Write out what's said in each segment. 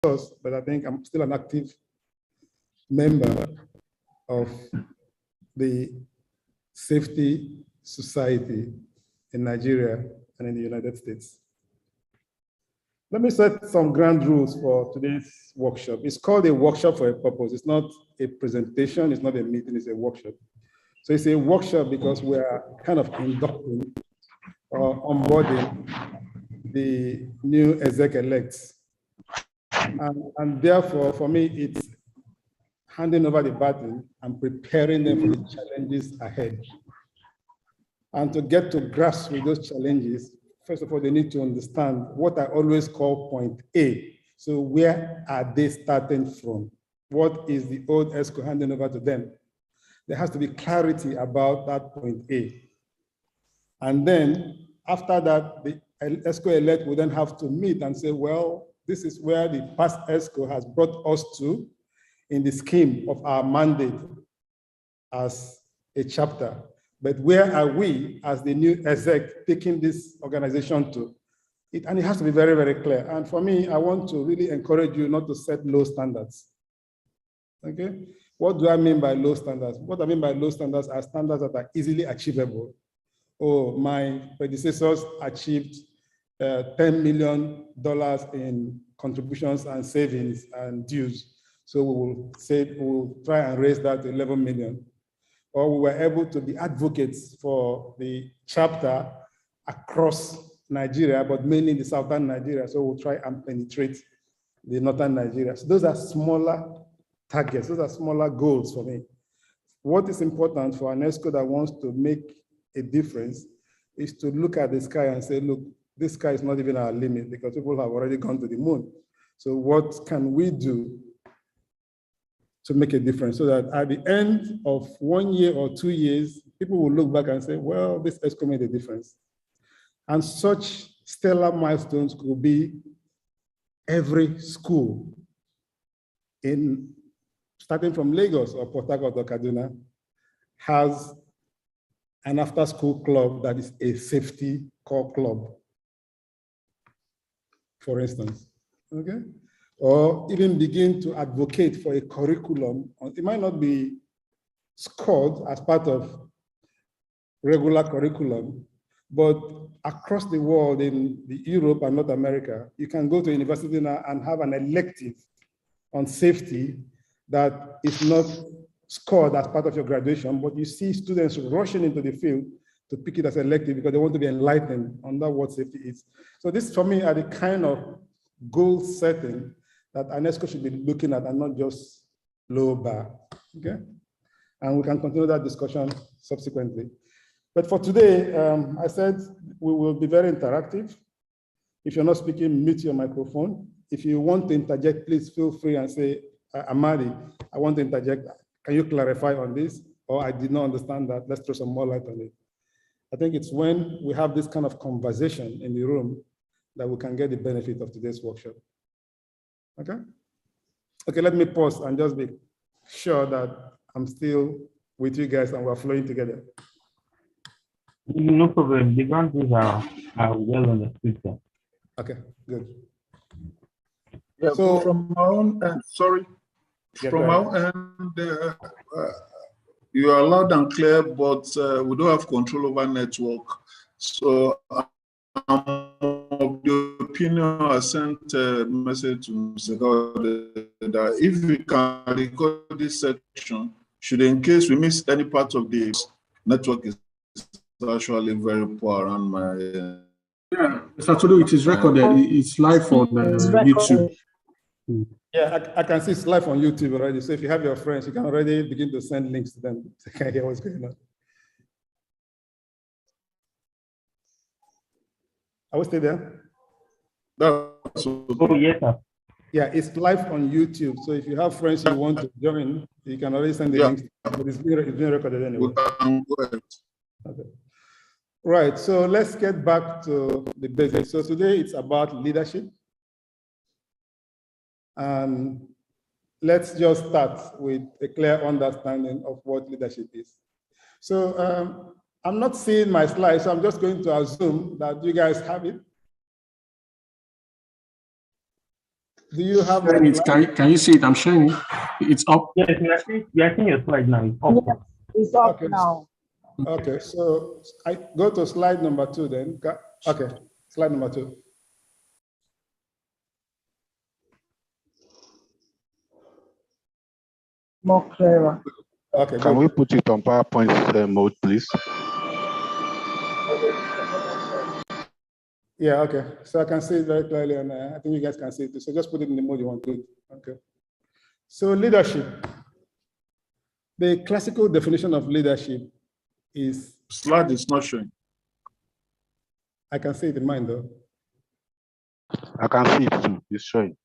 but I think I'm still an active member of the Safety Society in Nigeria and in the United States. Let me set some ground rules for today's workshop. It's called a workshop for a purpose. It's not a presentation, it's not a meeting, it's a workshop. So it's a workshop because we're kind of inducting or onboarding the new exec-elects. And therefore, for me, it's handing over the baton and preparing them for the challenges ahead. And to get to grasp with those challenges, first of all, they need to understand what I always call point A. So where are they starting from? What is the old ESCO handing over to them? There has to be clarity about that point A. And then after that, the ESCO elect will then have to meet and say, well, this is where the past ESCO has brought us to in the scheme of our mandate as a chapter. But where are we as the new exec taking this organization to? And it has to be very, very clear. And for me, I want to really encourage you not to set low standards. Okay? What do I mean by low standards? What I mean by low standards are standards that are easily achievable. Oh, my predecessors achieved $10 million in contributions and savings and dues. So we will say, we'll try and raise that to 11 million. Or we were able to be advocates for the chapter across Nigeria, but mainly in the southern Nigeria. So we'll try and penetrate the northern Nigeria. So those are smaller targets. Those are smaller goals for me. What is important for an ESCO that wants to make a difference is to look at the sky and say, look, this sky is not even our limit because people have already gone to the moon. So what can we do to make a difference so that at the end of 1 year or 2 years, people will look back and say, well, this ESCO made a difference. And such stellar milestones could be every school starting from Lagos or Port Harcourt or Kaduna has an after-school club that is a safety core club, for instance, okay? Or even begin to advocate for a curriculum. It might not be scored as part of regular curriculum, but across the world in Europe and North America, you can go to university now and have an elective on safety that is not scored as part of your graduation, but you see students rushing into the field to pick it as elective because they want to be enlightened on what safety is. So this, for me, are the kind of goal setting that an ESCO should be looking at and not just low bar, okay? And we can continue that discussion subsequently. But for today, I said we will be very interactive. If you're not speaking, mute your microphone. If you want to interject, please feel free and say, Amadi, I want to interject. Can you clarify on this? Or I did not understand that. Let's throw some more light on it. I think it's when we have this kind of conversation in the room that we can get the benefit of today's workshop. Okay? Okay, let me pause and just be sure that I'm still with you guys and we're flowing together. No problem. The grounds are well understood, sir. Okay, good. Yeah, so from our own end, sorry, from our end, you are loud and clear, but we don't have control over network. So I'm of the opinion, I sent a message to Mr. God that if we can record this section, should in case we miss any part of the network is actually very poor around my yeah, Saturday it is recorded. It's live on YouTube. Yeah, I can see it's live on YouTube already. So if you have your friends, you can already begin to send links to them. They can hear what's going on. Are we still there? Oh, yes, sir. Yeah, it's live on YouTube. So if you have friends you want to join, you can already send the links. But it's being recorded anyway. Okay. Right, so let's get back to the basics. So today it's about leadership. And let's just start with a clear understanding of what leadership is. So I'm not seeing my slides, so I'm just going to assume that you guys have it. Do you have Sharing it. Can you see it? I'm sharing it. It's up. Yes, we are seeing your slide now. It's up. Yes, it's up Okay. now. Okay, so I go to slide number 2 then. Okay, slide number 2. More clearer. Okay, Can good. we put it on PowerPoint mode, please? Yeah, okay. So I can see it very clearly, and I think you guys can see it too. So just put it in the mode you want to. Okay. So leadership. The classical definition of leadership is. Slide is not showing. I can see it in mine though. I can see it too. It's showing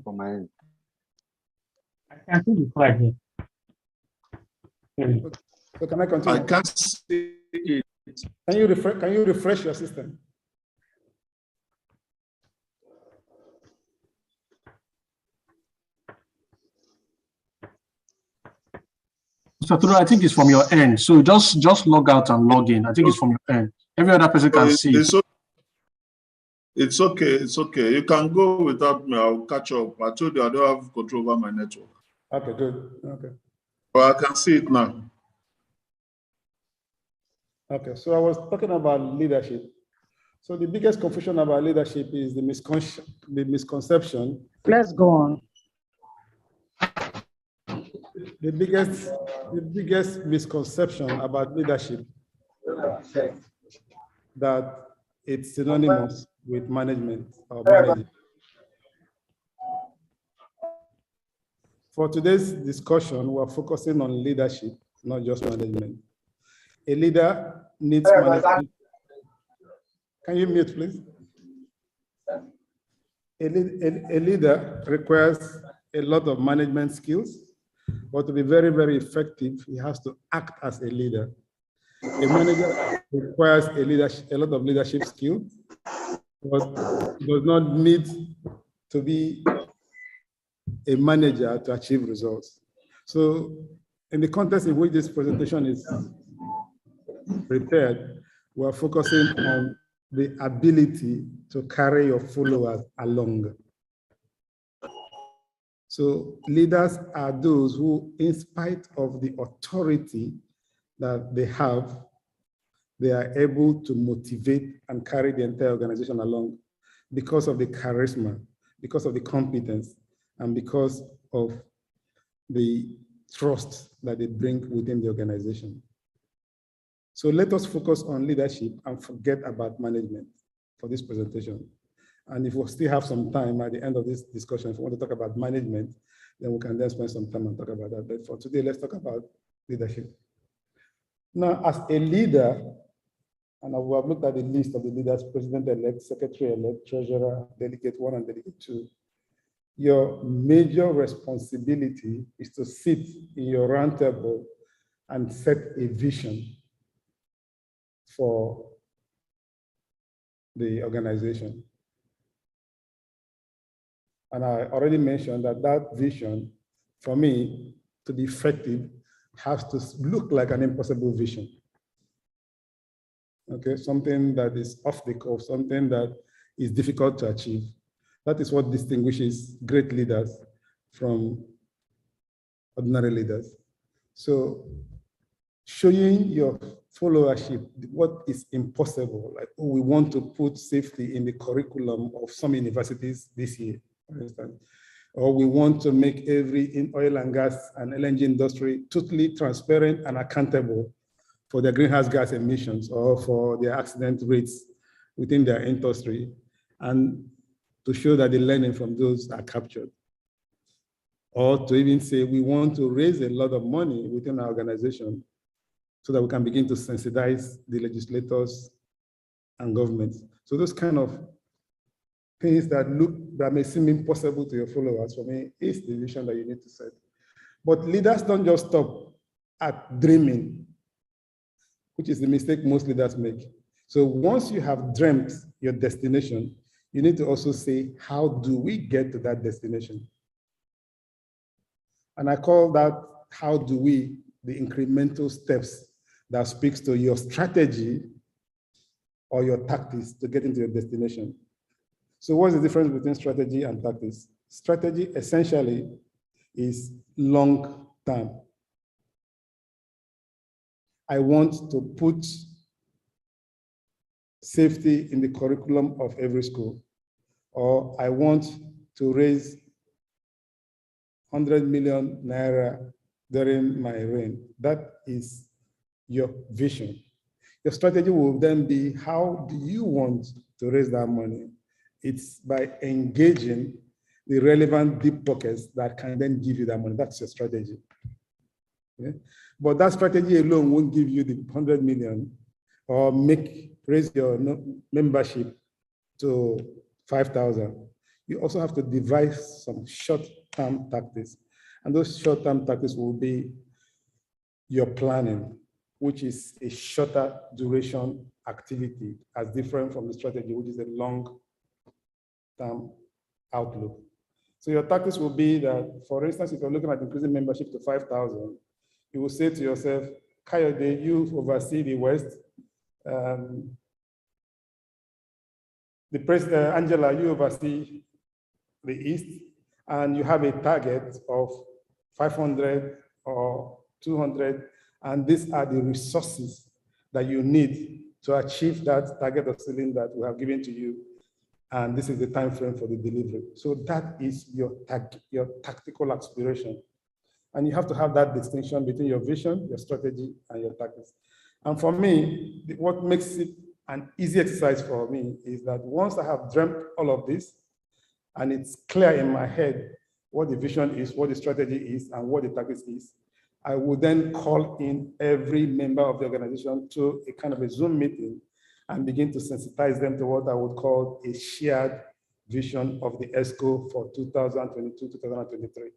from my end. I can see the slide here. So can I continue? I can't see it. Can you refresh your system? Mr. Tudor, I think it's from your end. So just log out and log in. I think it's from your end. Every other person can see it. It's okay. It's okay. You can go without me. I'll catch up. I told you I don't have control over my network. Okay, good. Okay. But I can see it now. Okay, so I was talking about leadership. So the biggest confusion about leadership is the misconception. Let's go on. The biggest misconception about leadership that it's synonymous with management or managing. For today's discussion, we're focusing on leadership, not just management. A leader needs management. Can you mute, please? A leader requires a lot of management skills, but to be very, very effective, he has to act as a leader. A manager requires a lot of leadership skills, but does not need to be a manager to achieve results. So in the context in which this presentation is prepared, we're focusing on the ability to carry your followers along. So leaders are those who, in spite of the authority that they have, they are able to motivate and carry the entire organization along because of the charisma, because of the competence, and because of the trust that they bring within the organization. So let us focus on leadership and forget about management for this presentation. And if we still have some time at the end of this discussion, if we want to talk about management, then we can then spend some time and talk about that. But for today, let's talk about leadership. Now, as a leader, and we have looked at the list of the leaders, president-elect, secretary-elect, treasurer, delegate 1 and delegate 2. Your major responsibility is to sit in your round table and set a vision for the organization. And I already mentioned that that vision, for me, to be effective, has to look like an impossible vision. Okay, something that is off the cuff, something that is difficult to achieve. That is what distinguishes great leaders from ordinary leaders. So showing your followership what is impossible, like, oh, we want to put safety in the curriculum of some universities this year, for instance, or we want to make every oil and gas and LNG industry totally transparent and accountable for their greenhouse gas emissions or for their accident rates within their industry, and to show that the learning from those are captured. Or to even say, we want to raise a lot of money within our organization so that we can begin to sensitize the legislators and governments. So those kind of things that may seem impossible to your followers, for me, is the vision that you need to set. But leaders don't just stop at dreaming, which is the mistake most leaders make. So once you have dreamt your destination, you need to also say, how do we get to that destination? And I call that, how do we, the incremental steps that speaks to your strategy or your tactics to get into your destination. So what's the difference between strategy and tactics? strategy essentially is long term. I want to put safety in the curriculum of every school, or I want to raise 100 million naira during my reign. That is your vision. Your strategy will then be, how do you want to raise that money? It's by engaging the relevant deep pockets that can then give you that money. That's your strategy. Yeah? But that strategy alone won't give you the 100 million or raise your membership to 5,000. You also have to devise some short-term tactics. And those short-term tactics will be your planning, which is a shorter duration activity, as different from the strategy, which is a long-term outlook. So your tactics will be that, for instance, if you're looking at increasing membership to 5,000, you will say to yourself, Kayode, you oversee the West. The president, Angela, you oversee the East, and you have a target of 500 or 200, and these are the resources that you need to achieve that target of ceiling that we have given to you, and this is the time frame for the delivery. So that is your tactical aspiration. And you have to have that distinction between your vision, your strategy, and your tactics. And for me, what makes it an easy exercise for me is that once I have dreamt all of this, and it's clear in my head what the vision is, what the strategy is, and what the tactics is, I will then call in every member of the organization to a kind of a Zoom meeting and begin to sensitize them to what I would call a shared vision of the ESCO for 2022-2023,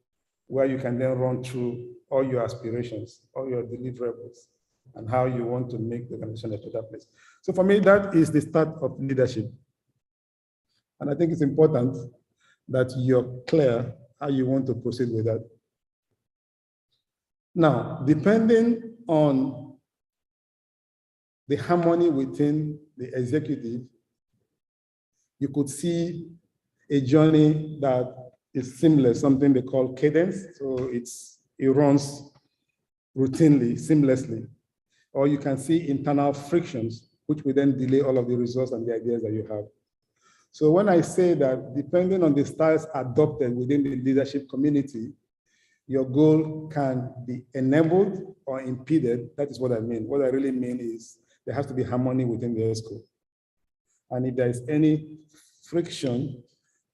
where you can then run through all your aspirations, all your deliverables, and how you want to make the organization a better place. So for me, that is the start of leadership. And I think it's important that you're clear how you want to proceed with that. Now, depending on the harmony within the executive, you could see a journey that is seamless, something they call cadence. So it runs routinely, seamlessly. Or you can see internal frictions, which will then delay all of the results and the ideas that you have. So when I say that, depending on the styles adopted within the leadership community, your goal can be enabled or impeded. That is what I mean. What I really mean is there has to be harmony within the ESCO. And if there is any friction,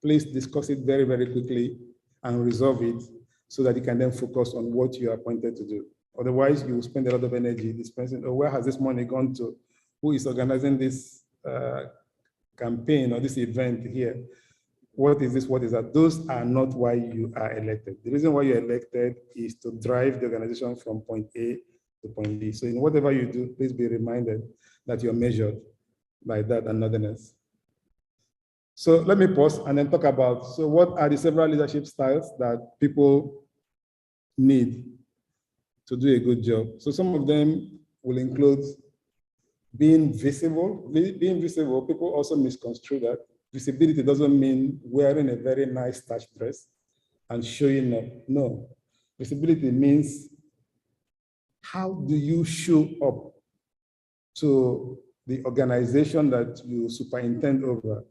please discuss it very, very quickly and resolve it so that you can then focus on what you are appointed to do. Otherwise, you will spend a lot of energy dispensing, oh, where has this money gone to? Who is organizing this campaign or this event here? What is this? What is that? Those are not why you are elected. The reason why you're elected is to drive the organization from point A to point B. So in whatever you do, please be reminded that you're measured by that and nothing else. So let me pause and then talk about, so what are the several leadership styles that people need to do a good job? So some of them will include being visible. Being visible, people also misconstrue that. Visibility doesn't mean wearing a very nice starched dress and showing up. No. Visibility means how do you show up to the organization that you superintend over?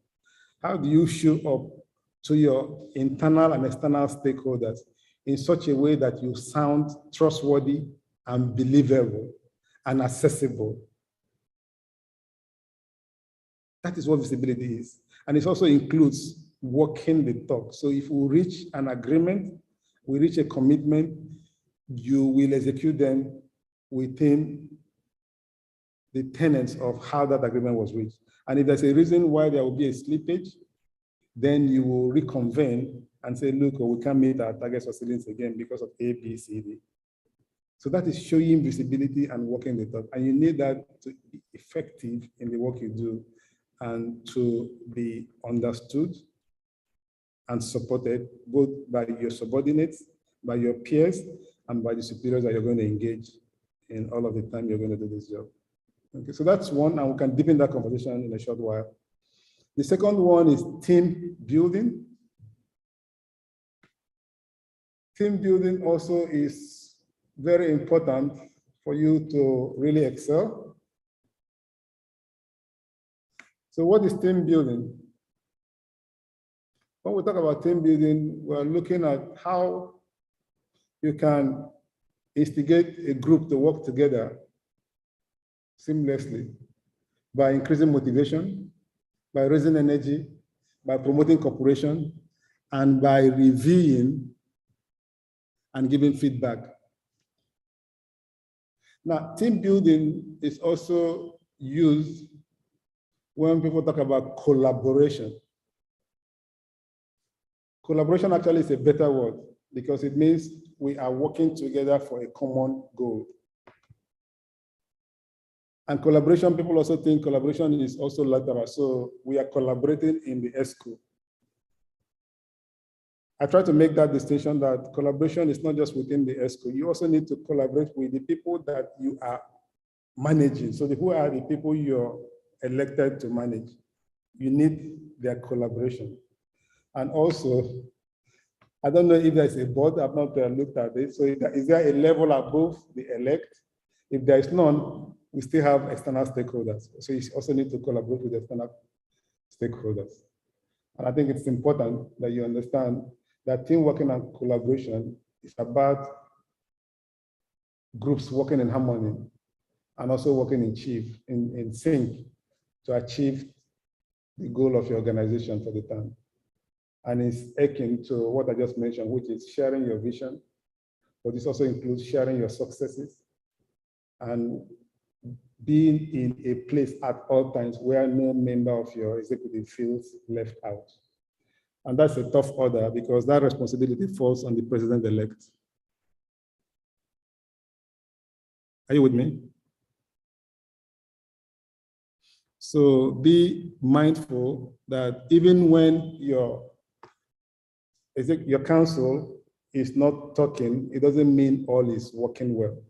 How do you show up to your internal and external stakeholders in such a way that you sound trustworthy and believable and accessible? That is what visibility is. And it also includes walking the talk. So if we reach an agreement, we reach a commitment, you will execute them within the tenets of how that agreement was reached. And if there's a reason why there will be a slippage, then you will reconvene and say, look, we can't meet our targets or ceilings again because of A, B, C, D. So that is showing visibility and walking the talk. And you need that to be effective in the work you do and to be understood and supported both by your subordinates, by your peers, and by the superiors that you're going to engage in all of the time you're going to do this job. Okay, so that's one, and we can deepen that conversation in a short while. The second one is team building. Team building also is very important for you to really excel. So what is team building? When we talk about team building, we're looking at how you can instigate a group to work together seamlessly by increasing motivation, by raising energy, by promoting cooperation, and by reviewing and giving feedback. Now, team building is also used when people talk about collaboration. Collaboration actually is a better word because it means we are working together for a common goal. And collaboration, people also think collaboration is also lateral. So we are collaborating in the ESCO. I try to make that distinction that collaboration is not just within the ESCO. You also need to collaborate with the people that you are managing. So who are the people you're elected to manage? You need their collaboration. And also, I don't know if there's a board, I've not looked at it. So is there a level above the elect? If there is none, we still have external stakeholders. So you also need to collaborate with external stakeholders. And I think it's important that you understand that team working and collaboration is about groups working in harmony and also working in sync to achieve the goal of your organization for the time. And it's akin to what I just mentioned, which is sharing your vision, but this also includes sharing your successes and being in a place at all times where no member of your executive feels left out. And that's a tough order because that responsibility falls on the president-elect. Are you with me? So be mindful that even when your council is not talking, it doesn't mean all is working well.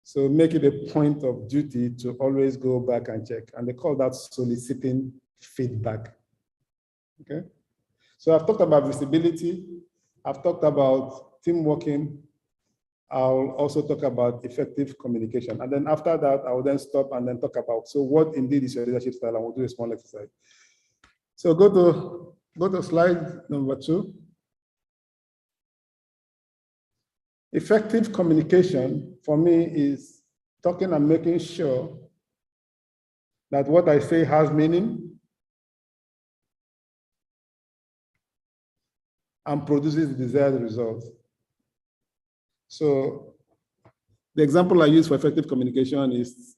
So make it a point of duty to always go back and check. And they call that soliciting feedback. Okay? So I've talked about visibility. I've talked about team working. I'll also talk about effective communication. And then after that, I will then stop and then talk about, so what indeed is your leadership style? And we'll do a small exercise. So go to slide number 2. Effective communication for me is talking and making sure that what I say has meaning and produces the desired results. So the example I use for effective communication is,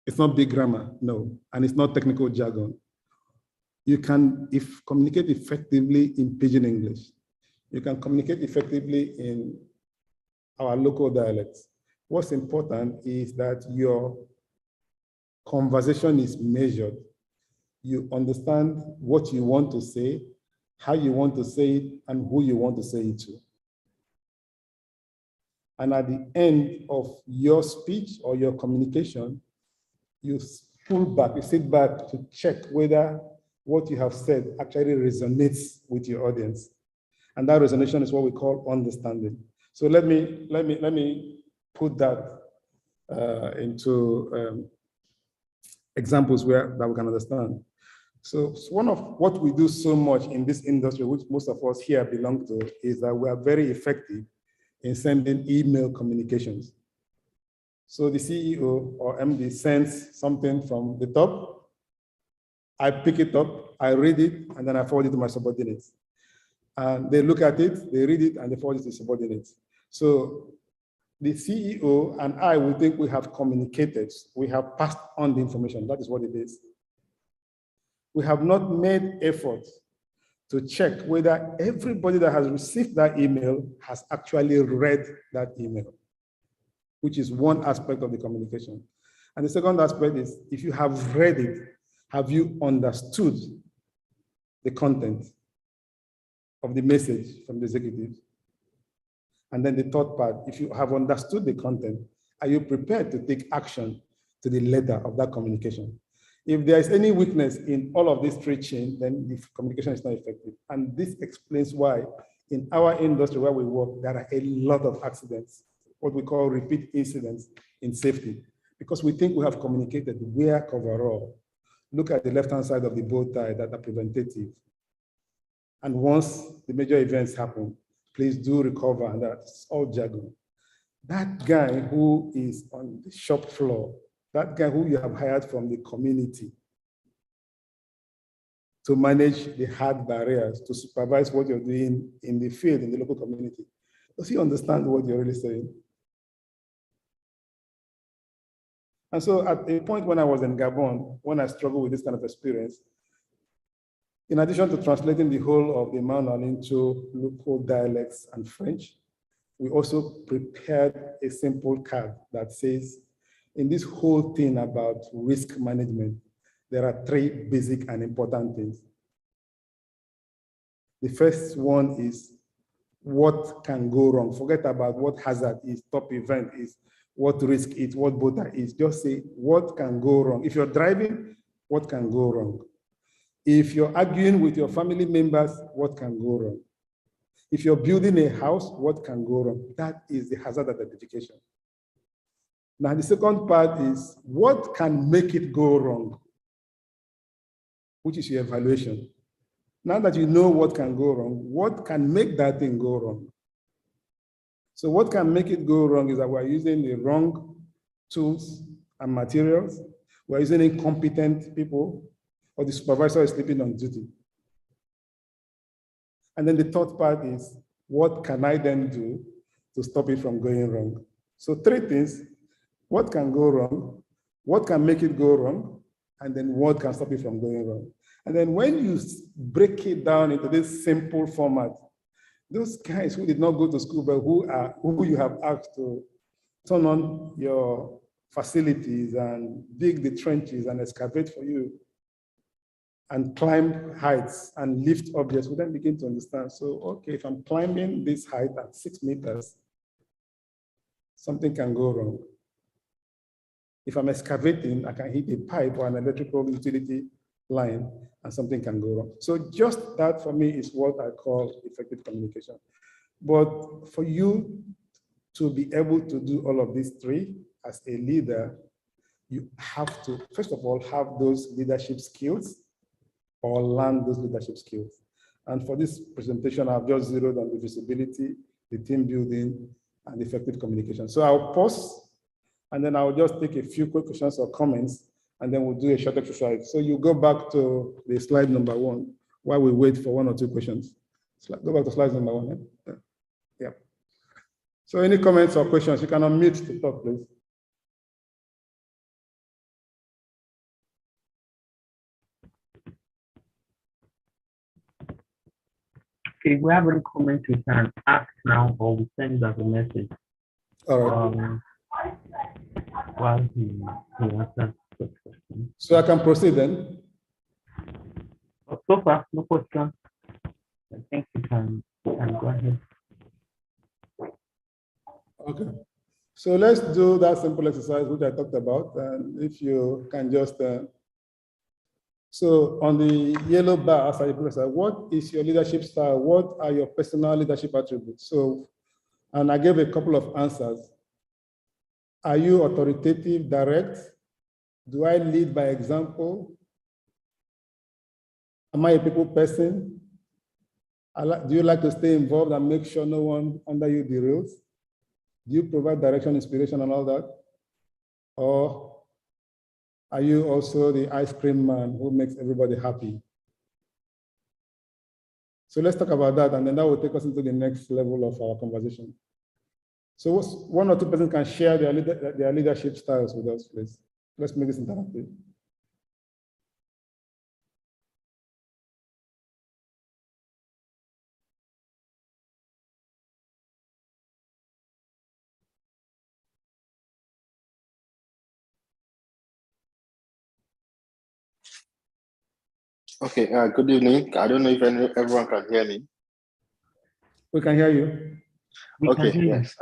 it's not big grammar, no, and it's not technical jargon. You can communicate effectively in Pidgin English. You can communicate effectively in our local dialects. What's important is that your conversation is measured. You understand what you want to say, how you want to say it, and who you want to say it to. And at the end of your speech or your communication, you pull back, you sit back to check whether what you have said actually resonates with your audience. And that resonation is what we call understanding. So let me put that into examples that we can understand. So one of what we do so much in this industry, which most of us here belong to, is that we are very effective in sending email communications. So the CEO or MD sends something from the top, I pick it up, I read it, and then I forward it to my subordinates. And they look at it, they read it, and they forward it to subordinates. So the CEO and I will think we have communicated, we have passed on the information. That is what it is. We have not made effort to check whether everybody that has received that email has actually read that email, which is one aspect of the communication. And the second aspect is, if you have read it, have you understood the content of the message from the executive? And then the third part, if you have understood the content, are you prepared to take action to the letter of that communication? If there is any weakness in all of these three chains, then the communication is not effective. And this explains why in our industry where we work, there are a lot of accidents, what we call repeat incidents in safety, because we think we have communicated, wear coverall. Look at the left-hand side of the bow tie that are preventative. And once the major events happen, please do recover, and that's all jargon. That guy who is on the shop floor, that guy who you have hired from the community to manage the hard barriers, to supervise what you're doing in the field, in the local community, does he understand what you're really saying? And so at a point when I was in Gabon, when I struggled with this kind of experience, in addition to translating the whole of the manual into local dialects and French, we also prepared a simple card that says, in this whole thing about risk management, there are three basic and important things. The first one is what can go wrong. Forget about what hazard is, top event is, what risk is, what bother is. Just say what can go wrong. If you're driving, what can go wrong? If you're arguing with your family members, what can go wrong? If you're building a house, what can go wrong? That is the hazard identification. Now, the second part is what can make it go wrong, which is your evaluation. Now that you know what can go wrong, what can make that thing go wrong? So what can make it go wrong is that we're using the wrong tools and materials, we're using incompetent people, or the supervisor is sleeping on duty. And then the third part is, what can I then do to stop it from going wrong? So three things: what can go wrong, what can make it go wrong, and then what can stop it from going wrong. And then when you break it down into this simple format, those guys who did not go to school, but who you have asked to turn on your facilities and dig the trenches and excavate for you and climb heights and lift objects, we then begin to understand. So, okay, if I'm climbing this height at 6 meters, something can go wrong. If I'm excavating, I can hit a pipe or an electrical utility line and something can go wrong. So just that for me is what I call effective communication. But for you to be able to do all of these three as a leader, you have to, first of all, have those leadership skills or learn those leadership skills. And for this presentation, I've just zeroed on the visibility, the team building, and effective communication. So I'll pause, and then I'll just take a few quick questions or comments, and then we'll do a short exercise. So you go back to the slide number 1 while we wait for 1 or 2 questions. Go back to slide number 1. Yeah. So any comments or questions, you can unmute to talk, please. Okay, we have any comments we can ask now, or we send as a message. All right. While he answers the question. So I can proceed then. So far, no question. I think you can go ahead. Okay. So let's do that simple exercise which I talked about. And if you can just, so on the yellow bar, as I press, what is your leadership style? What are your personal leadership attributes? So, and I gave a couple of answers. Are you authoritative, direct? Do I lead by example? Am I a people person? Do you like to stay involved and make sure no one under you derails? Do you provide direction, inspiration, and all that? Or are you also the ice cream man who makes everybody happy? So let's talk about that, and then that will take us into the next level of our conversation. So 1 or 2 persons can share their leadership styles with us, please. Let's make this interactive. Okay, good evening. I don't know if everyone can hear me. We can hear you. Okay, yes.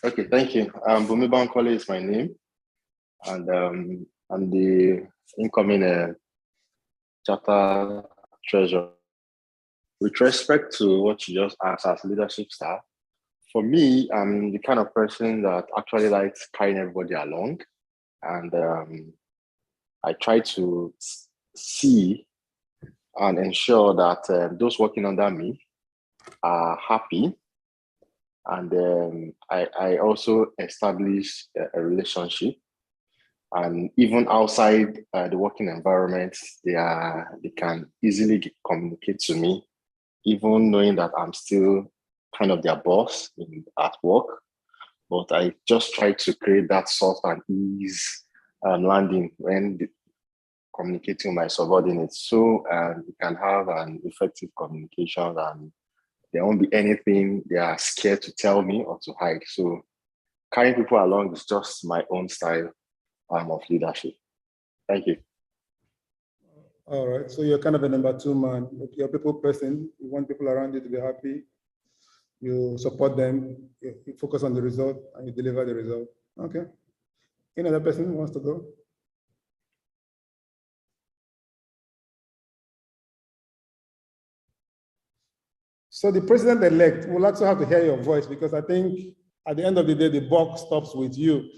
Okay, thank you. Bumi Bankole is my name, and I'm the incoming chapter treasurer. with respect to what you just asked as leadership style, for me, I'm the kind of person that actually likes carrying everybody along. And I try to see and ensure that those working under me are happy. And I also establish a relationship. And even outside the working environment, they can easily communicate to me, even knowing that I'm still kind of their boss at work. But I just try to create that soft and ease landing when communicating with my subordinates, so we can have an effective communication, and there won't be anything they are scared to tell me or to hide. So carrying people along is just my own style of leadership. Thank you. All right, so you're kind of a number two man. You're a people person. You want people around you to be happy. You support them. You focus on the result, and you deliver the result. Okay. Any other person who wants to go? So the president-elect will also have to hear your voice, because I think at the end of the day, the buck stops with you.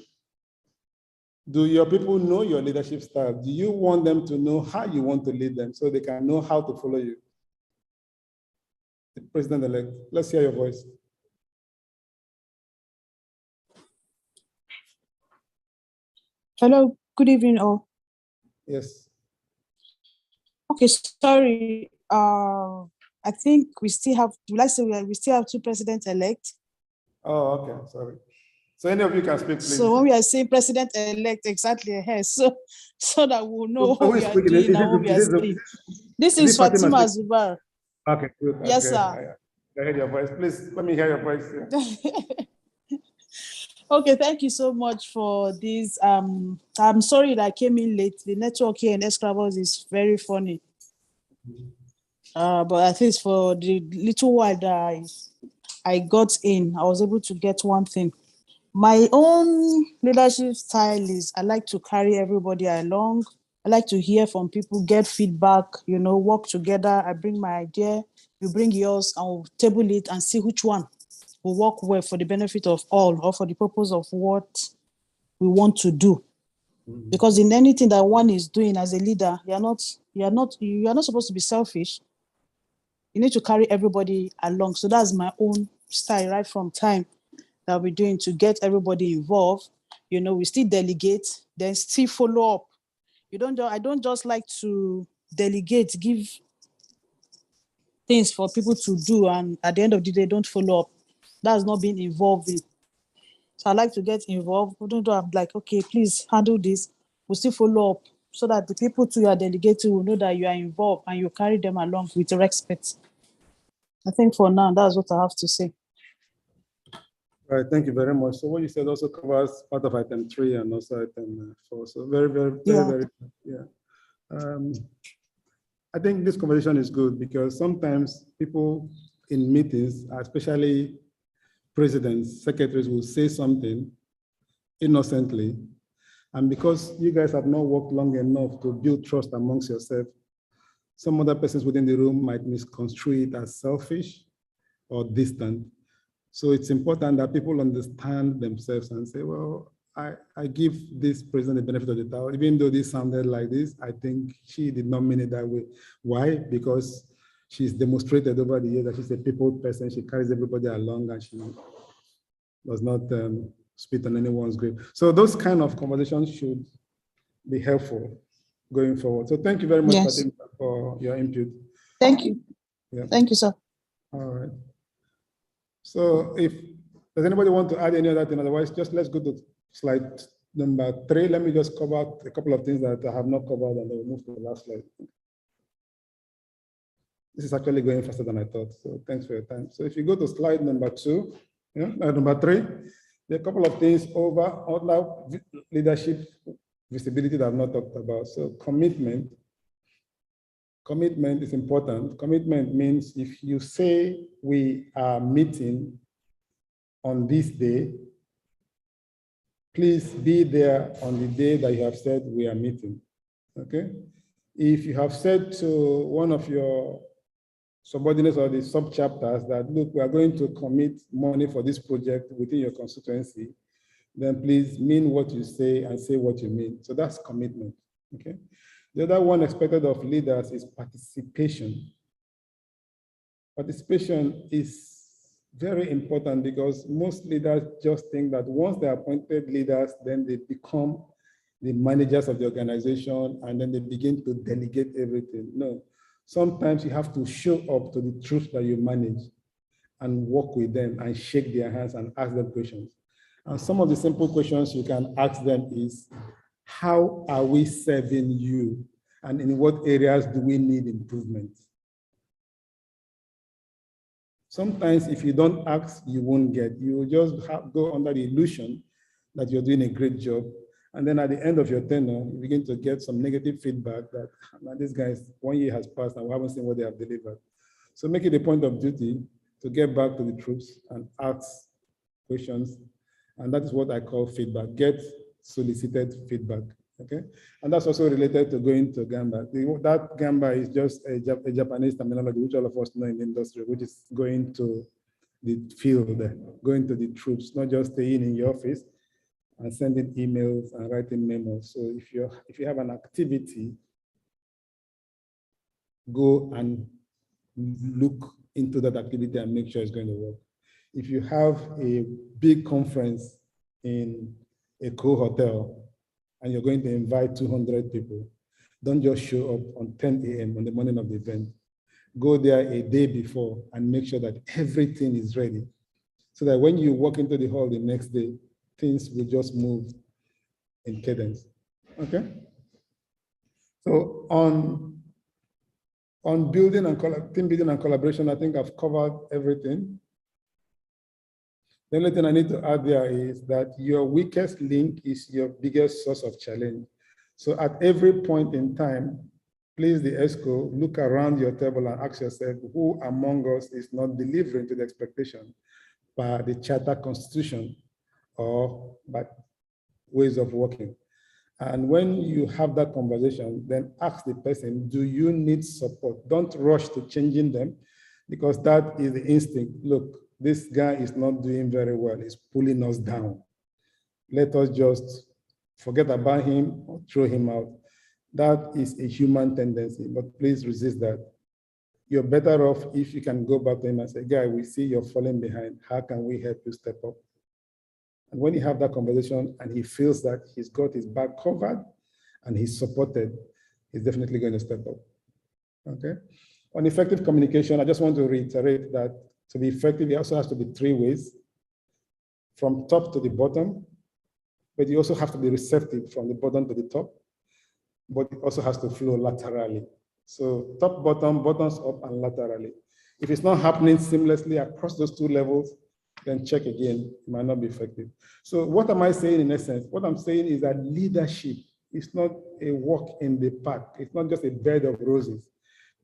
Do your people know your leadership style? Do you want them to know how you want to lead them so they can know how to follow you? The president-elect, let's hear your voice. Hello, good evening all. Yes. Okay, sorry. I think we still have, we still have two president-elect. Oh, okay, sorry. So any of you can speak, please. So when we are saying president-elect, exactly, so that we'll know what we are speaking? doing and what we are saying. This is Fatima Zubar. Okay, good. Yes, okay. sir. I heard your voice. Please, let me hear your voice. Yeah. Okay, thank you so much for this. I'm sorry that I came in late. The network here in Escravos is very funny. But at least for the little while that I got in, I was able to get one thing. My own leadership style is I like to carry everybody along. I like to hear from people, get feedback, work together. I bring my idea, you bring yours, and we'll table it and see which one will work well for the benefit of all, or for the purpose of what we want to do. Because in anything that one is doing as a leader, you are not supposed to be selfish. You need to carry everybody along. So that's my own style right from time that we're doing to get everybody involved. We still delegate, then still follow up. I don't just like to delegate, give things for people to do, and at the end of the day, don't follow up. That's not being involved in. So I like to get involved. I'm like, okay, please handle this. We'll still follow up so that the people to your delegating will know that you are involved and you carry them along with respect. I think for now, that's what I have to say. All right, thank you very much. So what you said also covers part of item 3 and also item 4. So very, yeah. I think this conversation is good because sometimes people in meetings, especially presidents, secretaries, will say something innocently. And because you guys have not worked long enough to build trust amongst yourself, some other persons within the room might misconstrue it as selfish or distant. So it's important that people understand themselves and say, well, I give this president the benefit of the doubt. Even though this sounded like this, I think she did not mean it that way. Why? Because she's demonstrated over the years that she's a people person. She carries everybody along and she does not spit on anyone's grave. So those kind of conversations should be helpful going forward. So thank you very much, Yes. for your input. Thank you. Yeah. Thank you, sir. All right. So does anybody want to add any other thing? Otherwise, just let's go to slide number 3. Let me just cover a couple of things that I have not covered, and then we'll move to the last slide. This is actually going faster than I thought. So thanks for your time. So if you go to slide number 2, number 3, there are a couple of things over leadership visibility that I've not talked about. So commitment is important. Commitment means if you say we are meeting on this day, please be there on the day that you have said we are meeting, okay? If you have said to one of your subordinates or the sub-chapters that, look, we are going to commit money for this project within your constituency, then please mean what you say and say what you mean. So that's commitment, okay? The other one expected of leaders is participation. Participation is very important because most leaders just think that once they're appointed leaders, then they become the managers of the organization and then they begin to delegate everything. No, sometimes you have to show up to the troops that you manage and work with them and shake their hands and ask them questions. And some of the simple questions you can ask them is, how are we serving you? And in what areas do we need improvement? Sometimes if you don't ask, you won't get. You will just go under the illusion that you're doing a great job. And then at the end of your tenure, you begin to get some negative feedback that now this guy's 1 year has passed and we haven't seen what they have delivered. So make it a point of duty to get back to the troops and ask questions. And that is what I call feedback. Get solicited feedback. Okay, and that's also related to going to Gamba. That Gamba is just a Japanese terminology, which all of us know in the industry, which is going to the field, going to the troops, not just staying in your office and sending emails and writing memos. So if you have an activity, go and look into that activity and make sure it's going to work. If you have a big conference in a co-hotel, and you're going to invite 200 people, don't just show up on 10 a.m. on the morning of the event. Go there a day before and make sure that everything is ready so that when you walk into the hall the next day, things will just move in cadence, okay? So on building and team building and collaboration, I think I've covered everything. The only thing I need to add there is that your weakest link is your biggest source of challenge. So at every point in time, please, the ESCO, look around your table and ask yourself, who among us is not delivering to the expectation by the charter constitution or by ways of working? And when you have that conversation, then ask the person, do you need support? Don't rush to changing them because that is the instinct. Look, this guy is not doing very well. He's pulling us down. Let us just forget about him or throw him out. That is a human tendency, but please resist that. You're better off if you can go back to him and say, guy, we see you're falling behind. How can we help you step up? And when you have that conversation and he feels that he's got his back covered and he's supported, he's definitely going to step up, okay? On effective communication, I just want to reiterate that to be effective, it also has to be 3 ways, from top to the bottom, but you also have to be receptive from the bottom to the top, but it also has to flow laterally. So top, bottom, bottoms up, and laterally. If it's not happening seamlessly across those 2 levels, then check again, it might not be effective. So what am I saying in essence? What I'm saying is that leadership is not a walk in the park. It's not just a bed of roses.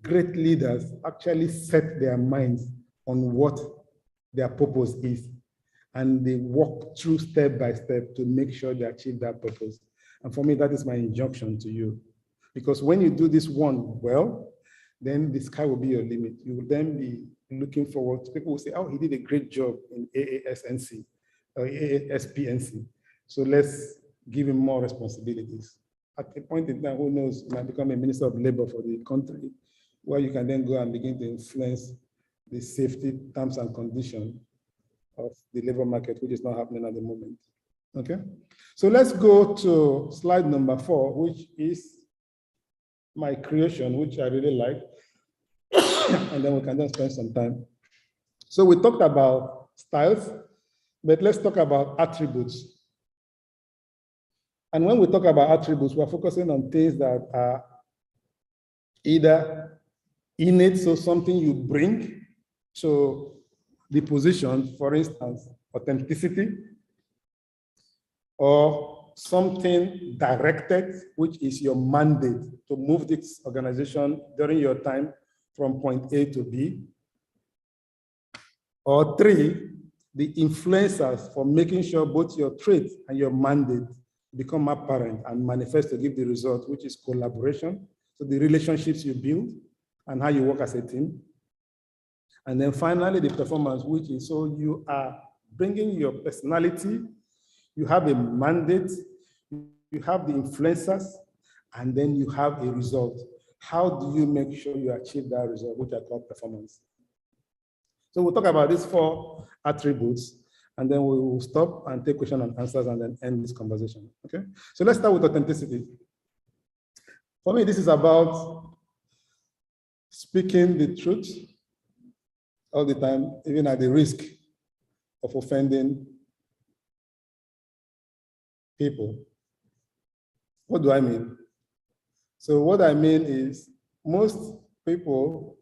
Great leaders actually set their minds on what their purpose is. And they walk through step by step to make sure they achieve that purpose. And for me, that is my injunction to you. Because when you do this one well, then the sky will be your limit. You will then be looking forward to people who say, oh, he did a great job in ASSP-NC or ASSP-NC. So let's give him more responsibilities. At a point in time, who knows, you might become a minister of labor for the country, where you can then go and begin to influence the safety terms and conditions of the labor market, which is not happening at the moment. Okay, so let's go to slide number 4, which is my creation, which I really like. And then we can then spend some time. So we talked about styles, but let's talk about attributes. And when we talk about attributes, we're focusing on things that are either innate, so something you bring to the position, for instance, authenticity, or something directed, which is your mandate to move this organization during your time from point A to B. Or 3, the influencers for making sure both your traits and your mandate become apparent and manifest to give the result, which is collaboration. So the relationships you build and how you work as a team. And then finally, the performance, which is so you are bringing your personality, you have a mandate, you have the influencers, and then you have a result. How do you make sure you achieve that result, which I call performance? So we'll talk about these 4 attributes, and then we will stop and take questions and answers and then end this conversation, okay? So let's start with authenticity. For me, this is about speaking the truth all the time, even at the risk of offending people. What do I mean? So what I mean is most people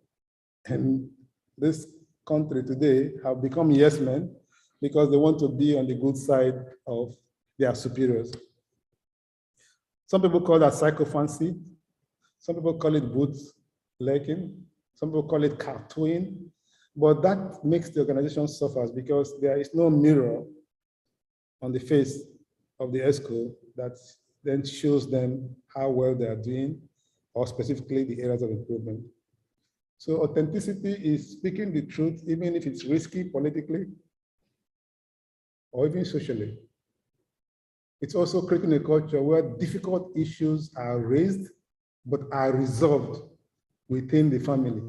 in this country today have become yes men because they want to be on the good side of their superiors. Some people call that psychophancy. Some people call it bootlicking. Some people call it cartooning. But that makes the organization suffer because there is no mirror on the face of the ESCO that then shows them how well they are doing, or specifically the areas of improvement. So authenticity is speaking the truth, even if it's risky politically or even socially. It's also creating a culture where difficult issues are raised, but are resolved within the family.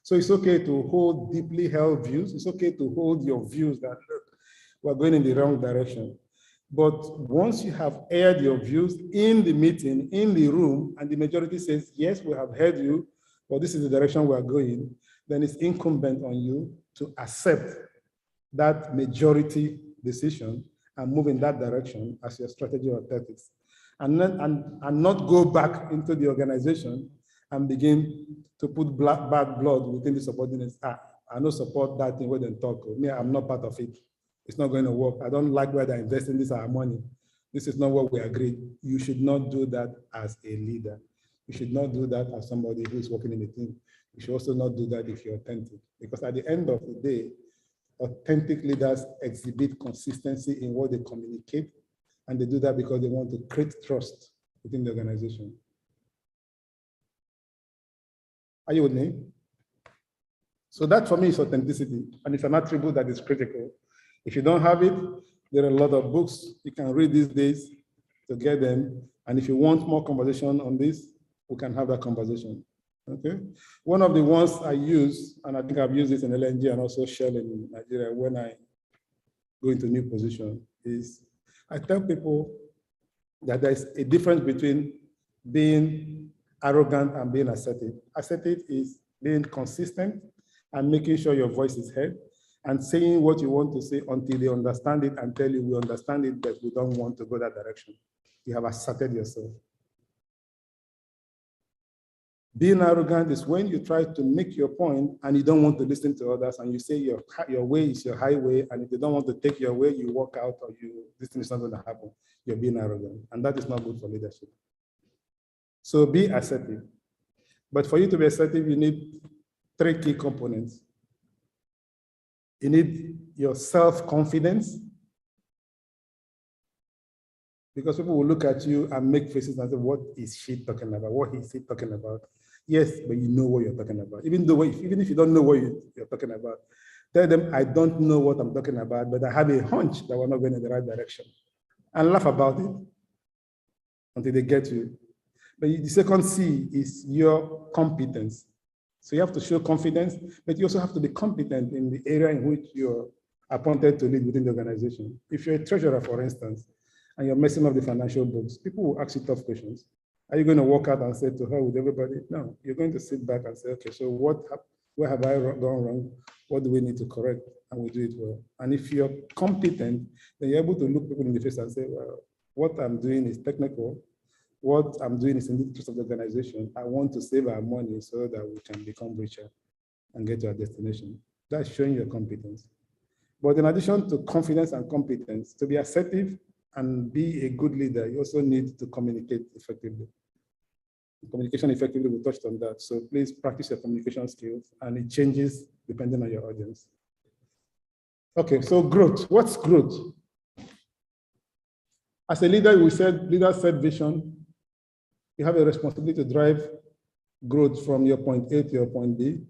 So it's okay to hold deeply held views. It's okay to hold your views that, look, we're going in the wrong direction. But once you have aired your views in the meeting, in the room, and the majority says, yes, we have heard you, but this is the direction we are going, then it's incumbent on you to accept that majority decision and move in that direction as your strategy or tactics. And not go back into the organization and begin to put bad blood within the subordinates. I don't support that thing where they talk. Me, I'm not part of it. It's not going to work. I don't like where they're investing this our money. This is not what we agreed. You should not do that as a leader. You should not do that as somebody who is working in the team. You should also not do that if you're authentic. Because at the end of the day, authentic leaders exhibit consistency in what they communicate, and they do that because they want to create trust within the organization. Are you with me? So that for me is authenticity, and it's an attribute that is critical. If you don't have it, there are a lot of books you can read these days to get them. And if you want more conversation on this, we can have that conversation. Okay. One of the ones I use, and I think I've used this in LNG and also Shell in Nigeria when I go into new position, is I tell people that there's a difference between being arrogant and being assertive. Assertive is being consistent and making sure your voice is heard and saying what you want to say until they understand it and tell you, we understand it, but we don't want to go that direction. You have asserted yourself. Being arrogant is when you try to make your point and you don't want to listen to others, and you say your way is your highway, and if they don't want to take your way, you walk out, or this thing is not going to happen. You're being arrogant, and that is not good for leadership. So be assertive. But for you to be assertive, you need 3 key components. You need your self-confidence, because people will look at you and make faces and say, what is she talking about? What is he talking about? Yes, but you know what you're talking about. Even if you don't know what you're talking about, tell them, I don't know what I'm talking about, but I have a hunch that we're not going in the right direction. And laugh about it until they get you. But the second C is your competence. So you have to show confidence, but you also have to be competent in the area in which you're appointed to lead within the organization. If you're a treasurer, for instance, and you're messing up the financial books, people will ask you tough questions. Are you going to walk out and say to her with everybody? No, you're going to sit back and say, okay, so where have I gone wrong? What do we need to correct? And we do it well. And if you're competent, then you're able to look people in the face and say, well, what I'm doing is technical. What I'm doing is in the interest of the organization. I want to save our money so that we can become richer and get to our destination. That's showing your competence. But in addition to confidence and competence, to be assertive and be a good leader, you also need to communicate effectively. Communication effectively, we touched on that. So please practice your communication skills, and it changes depending on your audience. Okay, so growth. What's growth? As a leader, we said, leader set vision. You have a responsibility to drive growth from your point A to your point B,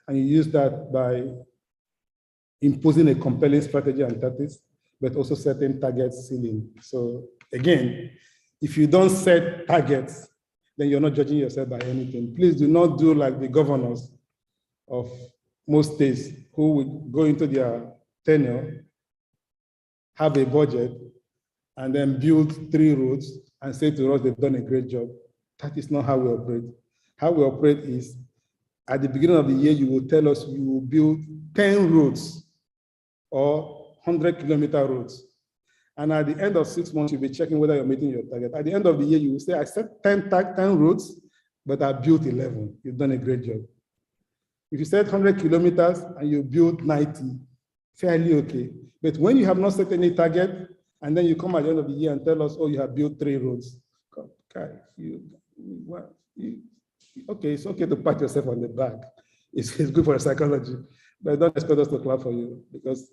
and you use that by imposing a compelling strategy and tactics, but also setting target ceiling. So again, if you don't set targets, then you're not judging yourself by anything. Please do not do like the governors of most states who would go into their tenure, have a budget, and then build 3 roads and say to us they've done a great job. That is not how we operate. How we operate is, at the beginning of the year, you will tell us you will build 10 roads or 100-kilometer roads. And at the end of 6 months, you'll be checking whether you're meeting your target. At the end of the year, you will say, I set 10 roads, but I built 11. You've done a great job. If you set 100 kilometers and you build 90, fairly okay. But when you have not set any target, and then you come at the end of the year and tell us, oh, you have built 3 roads. Okay, okay, it's okay to pat yourself on the back. It's good for your psychology, but don't expect us to clap for you, because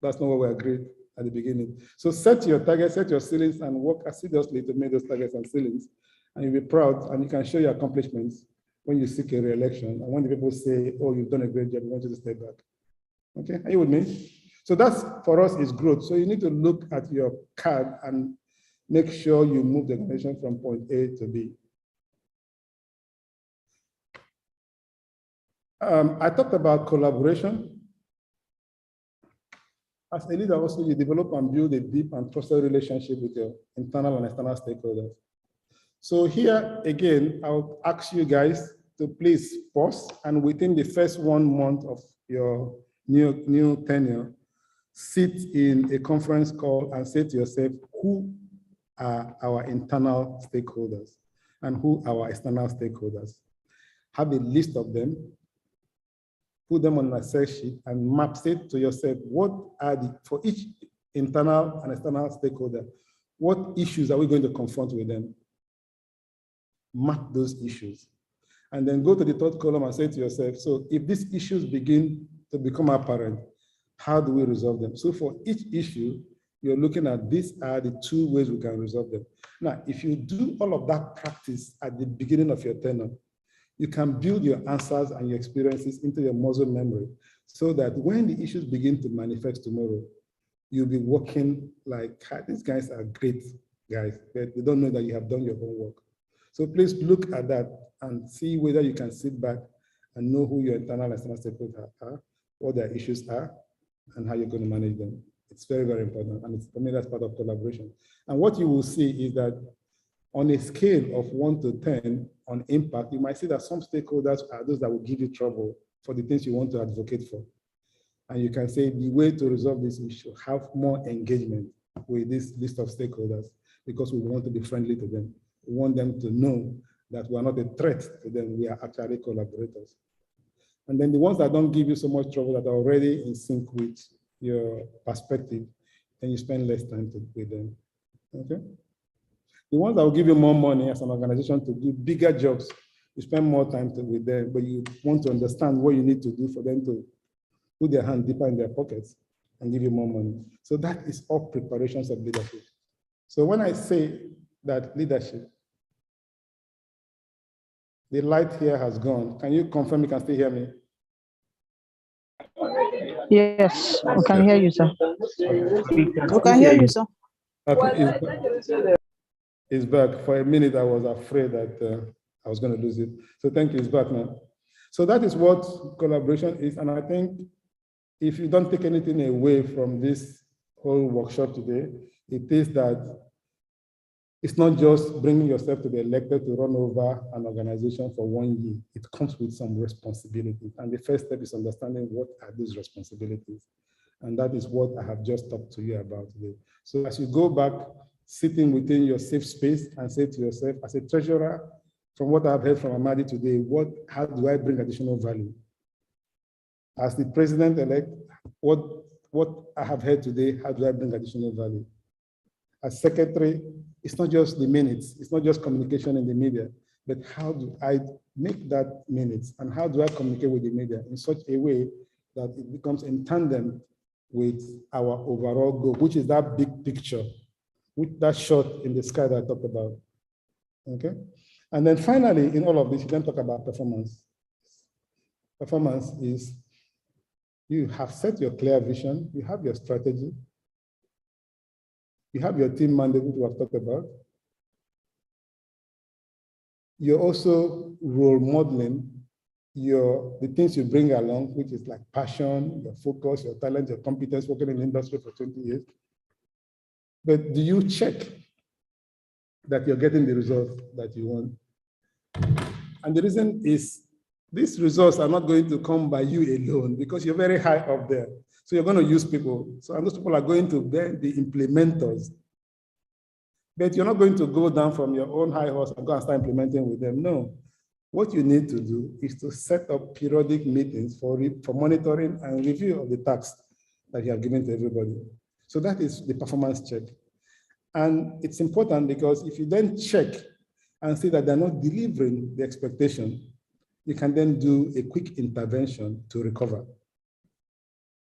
that's not what we agreed at the beginning. So set your targets, set your ceilings, and work assiduously to meet those targets and ceilings, and you'll be proud, and you can show your accomplishments when you seek a re-election, and when the people say, oh, you've done a great job, we want you to stay back. Okay, are you with me? So that's, for us, is growth. So you need to look at your card and make sure you move the organization from point A to B. I talked about collaboration. As a leader, also, you develop and build a deep and trusted relationship with your internal and external stakeholders. So here, again, I'll ask you guys to please pause, and within the first 1 month of your new tenure, sit in a conference call and say to yourself, who are our internal stakeholders and who are our external stakeholders? Have a list of them, put them on an Excel sheet, and map it to yourself. What are for each internal and external stakeholder, what issues are we going to confront with them? Map those issues. And then go to the 3rd column and say to yourself, so if these issues begin to become apparent, how do we resolve them? So for each issue, you're looking at, these are the 2 ways we can resolve them. Now, if you do all of that practice at the beginning of your tenure, you can build your answers and your experiences into your muscle memory, so that when the issues begin to manifest tomorrow, you'll be working like, these guys are great guys, but they don't know that you have done your homework. So please look at that and see whether you can sit back and know who your internal and external stakeholders are, what their issues are, and how you're going to manage them. It's very, very important. And for me, that's part of collaboration. And what you will see is that on a scale of 1 to 10 on impact, you might see that some stakeholders are those that will give you trouble for the things you want to advocate for. And you can say the way to resolve this issue, have more engagement with this list of stakeholders, because we want to be friendly to them. We want them to know that we are not a threat to them, we are actually collaborators. And then the ones that don't give you so much trouble, that are already in sync with your perspective, then you spend less time with them, okay? The ones that will give you more money as an organization to do bigger jobs, you spend more time with them, but you want to understand what you need to do for them to put their hand deeper in their pockets and give you more money. So that is all preparations of leadership. So when I say that leadership, the light here has gone. Can you confirm you can still hear me? Yes, we can hear you, sir. We can hear you, sir. Okay, it's back. For a minute, I was afraid that I was going to lose it. So thank you, it's back now. So that is what collaboration is. And I think if you don't take anything away from this whole workshop today, it is that it's not just bringing yourself to be elected to run over an organization for 1 year. It comes with some responsibilities. And the first step is understanding what are these responsibilities. And that is what I have just talked to you about today. So as you go back, sitting within your safe space and say to yourself, as a treasurer, from what I've heard from Amadi today, how do I bring additional value? As the president-elect, what I have heard today, how do I bring additional value? As secretary, it's not just the minutes, it's not just communication in the media, but how do I make that minutes and how do I communicate with the media in such a way that it becomes in tandem with our overall goal, which is that big picture, with that shot in the sky that I talked about, okay? And then finally, in all of this, you then talk about performance. Performance is you have set your clear vision, you have your strategy, you have your team mandate, which we have talked about. You're also role modeling the things you bring along, which is like passion, your focus, your talent, your competence, working in the industry for 20 years. But do you check that you're getting the results that you want? And the reason is these results are not going to come by you alone because you're very high up there. So you're going to use people. So and those people are going to be the implementers. But you're not going to go down from your own high horse and go and start implementing with them. No. What you need to do is to set up periodic meetings for monitoring and review of the tasks that you have given to everybody. So that is the performance check. And it's important because if you then check and see that they're not delivering the expectation, you can then do a quick intervention to recover.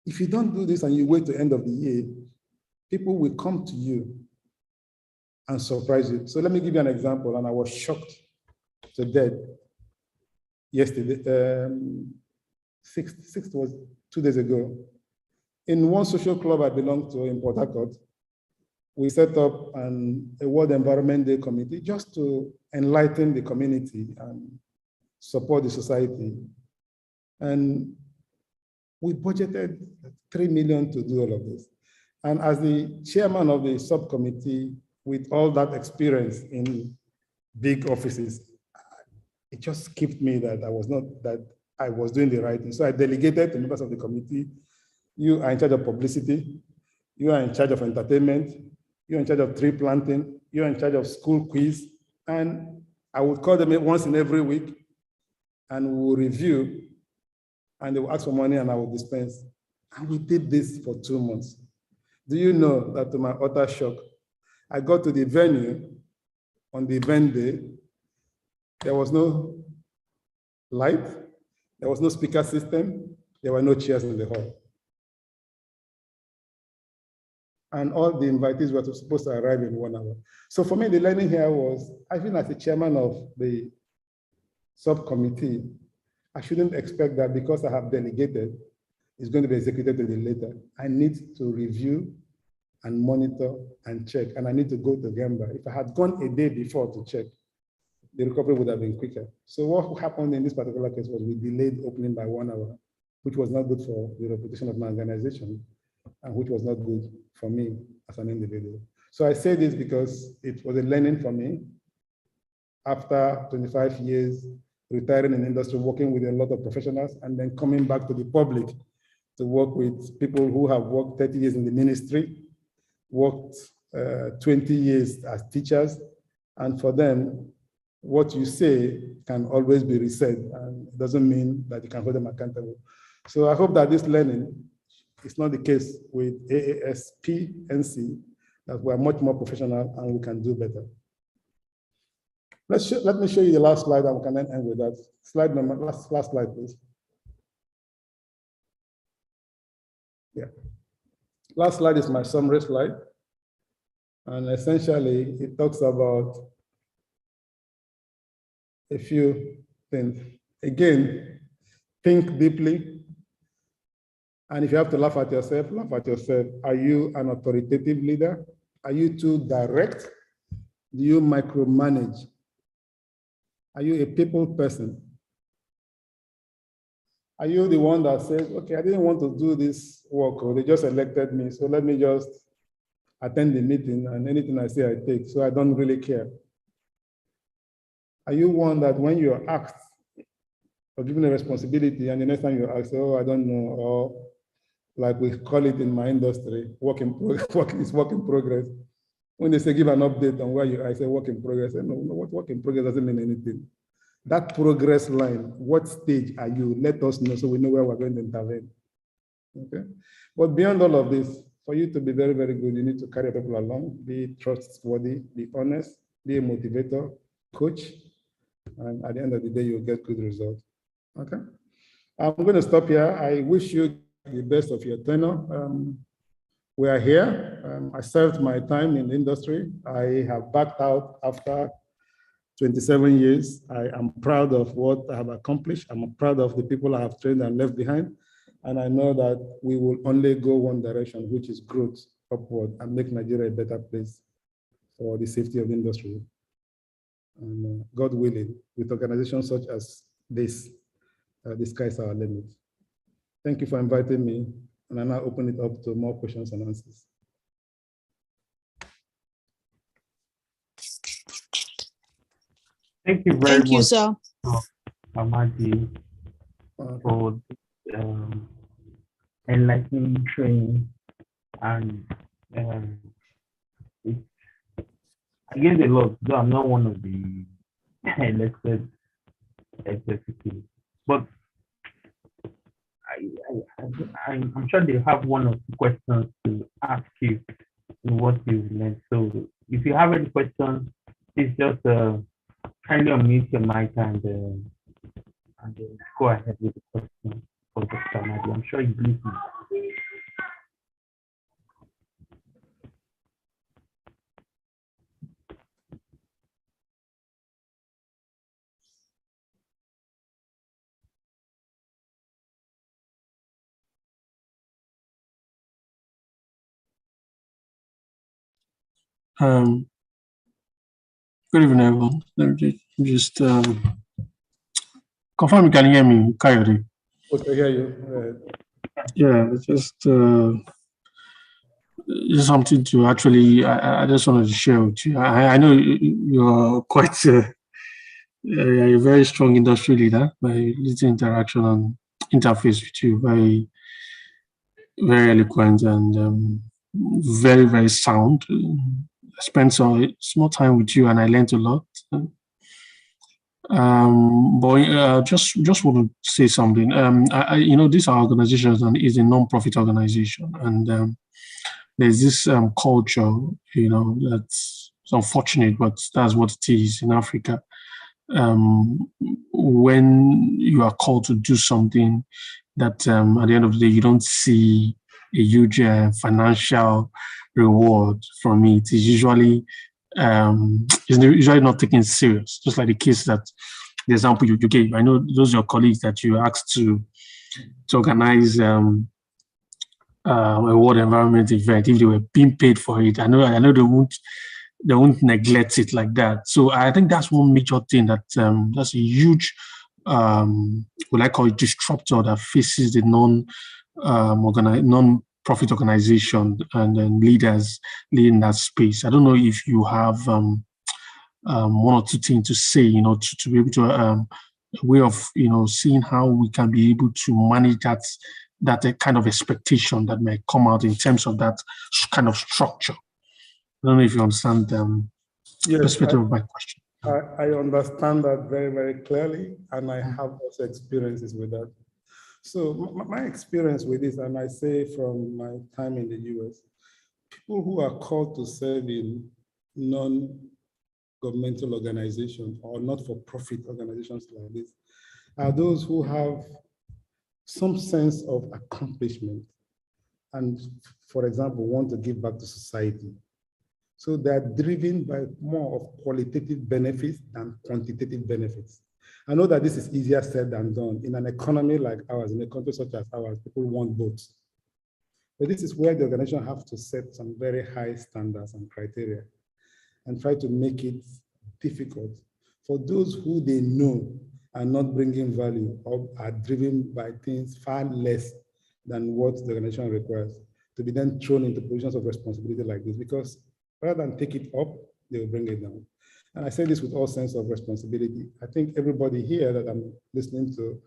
If you don't do this and you wait to the end of the year, people will come to you and surprise you. So let me give you an example, and I was shocked to death yesterday. Sixth was 2 days ago. In one social club I belong to in Port Harcourt, we set up a World Environment Day committee just to enlighten the community and support the society. And we budgeted 3 million to do all of this. And as the chairman of the subcommittee, with all that experience in big offices, it just skipped me that I was doing the right thing. So I delegated to members of the committee. You are in charge of publicity. You are in charge of entertainment. You're in charge of tree planting. You're in charge of school quiz. And I would call them once in every week and we will review and they will ask for money and I will dispense. And we did this for 2 months. Do you know that to my utter shock, I got to the venue on the event day, there was no light, there was no speaker system, there were no chairs in the hall. And all the invitees were supposed to arrive in 1 hour. So for me, the learning here was, I feel as the chairman of the subcommittee, I shouldn't expect that because I have delegated, it's going to be executed to the later. I need to review and monitor and check, and I need to go to Gamba. If I had gone a day before to check, the recovery would have been quicker. So what happened in this particular case was we delayed opening by 1 hour, which was not good for the reputation of my organization, and which was not good for me as an individual. So I say this because it was a learning for me. After 25 years, retiring in the industry, working with a lot of professionals, and then coming back to the public to work with people who have worked 30 years in the ministry, worked 20 years as teachers, and for them, what you say can always be resaid, and it doesn't mean that you can hold them accountable. So I hope that this learning is not the case with ASSP-NC, that we're much more professional and we can do better. Let me show you the last slide and we can then end with that. Slide number, last slide, please. Yeah. Last slide is my summary slide. And essentially, it talks about a few things. Again, think deeply. And if you have to laugh at yourself, laugh at yourself. Are you an authoritative leader? Are you too direct? Do you micromanage? Are you a people person? Are you the one that says, okay, I didn't want to do this work, or they just elected me, so let me just attend the meeting and anything I say I take, so I don't really care? Are you one that when you're asked or given a responsibility and the next time you're asked, oh, I don't know, or like we call it in my industry, work in progress. When they say give an update on where you are, I say work in progress. I say, no, what work in progress doesn't mean anything. That progress line, what stage are you? Let us know so we know where we're going to intervene. Okay. But beyond all of this, for you to be very, very good, you need to carry people along, be trustworthy, be honest, be a motivator, coach, and at the end of the day, you'll get good results. Okay. I'm going to stop here. I wish you the best of your tenure. We are here. I served my time in the industry. I have backed out after 27 years. I am proud of what I have accomplished. I'm proud of the people I have trained and left behind. And I know that we will only go one direction, which is growth upward and make Nigeria a better place for the safety of the industry. And God willing, with organizations such as this, the sky's our limit. Thank you for inviting me. And I now open it up to more questions and answers. Thank you very much. Thank you, sir. Amadi, for enlightening training, and I gained a lot, though I'm not one of the elected executives, but I'm sure they have one or two questions to ask you in what you've learned. So if you have any questions, please just kindly unmute your mic and go ahead with the question for Dr. Amadi. I'm sure he's listening. Good evening, everyone. Let me just confirm you can hear me, Coyote. Okay, hear you. Yeah, just something to actually, I just wanted to share with you. I know you're quite a very strong industry leader, very little interaction and interface with you, very, very eloquent and very, very sound. I spent some small time with you and I learned a lot. But just want to say something. You know, this organization is a non-profit organization, and there's this culture, you know, that's unfortunate, but that's what it is in Africa. When you are called to do something that at the end of the day you don't see a huge financial reward from it, is usually not taken serious. Just like the case that the example you gave. I know those are your colleagues that you asked to organize a world environment event. If they were being paid for it, I know they won't neglect it like that. So I think that's one major thing that that's a huge what I call it disruptor that faces the non-profit organization and then leaders leading that space. I don't know if you have one or two things to say, you know, to be able to a way of, you know, seeing how we can be able to manage that kind of expectation that may come out in terms of that kind of structure. I don't know if you understand the perspective of my question. I understand that very, very clearly, and I have also experiences with that. So my experience with this, and I say from my time in the US, people who are called to serve in non-governmental organizations or not-for-profit organizations like this are those who have some sense of accomplishment and, for example, want to give back to society. So they're driven by more of qualitative benefits than quantitative benefits. I know that this is easier said than done. In an economy like ours, in a country such as ours, people want both. But this is where the organization have to set some very high standards and criteria and try to make it difficult for those who they know are not bringing value or are driven by things far less than what the organization requires to be then thrown into positions of responsibility like this, because rather than take it up, they will bring it down. And I say this with all sense of responsibility. I think everybody here that I'm listening to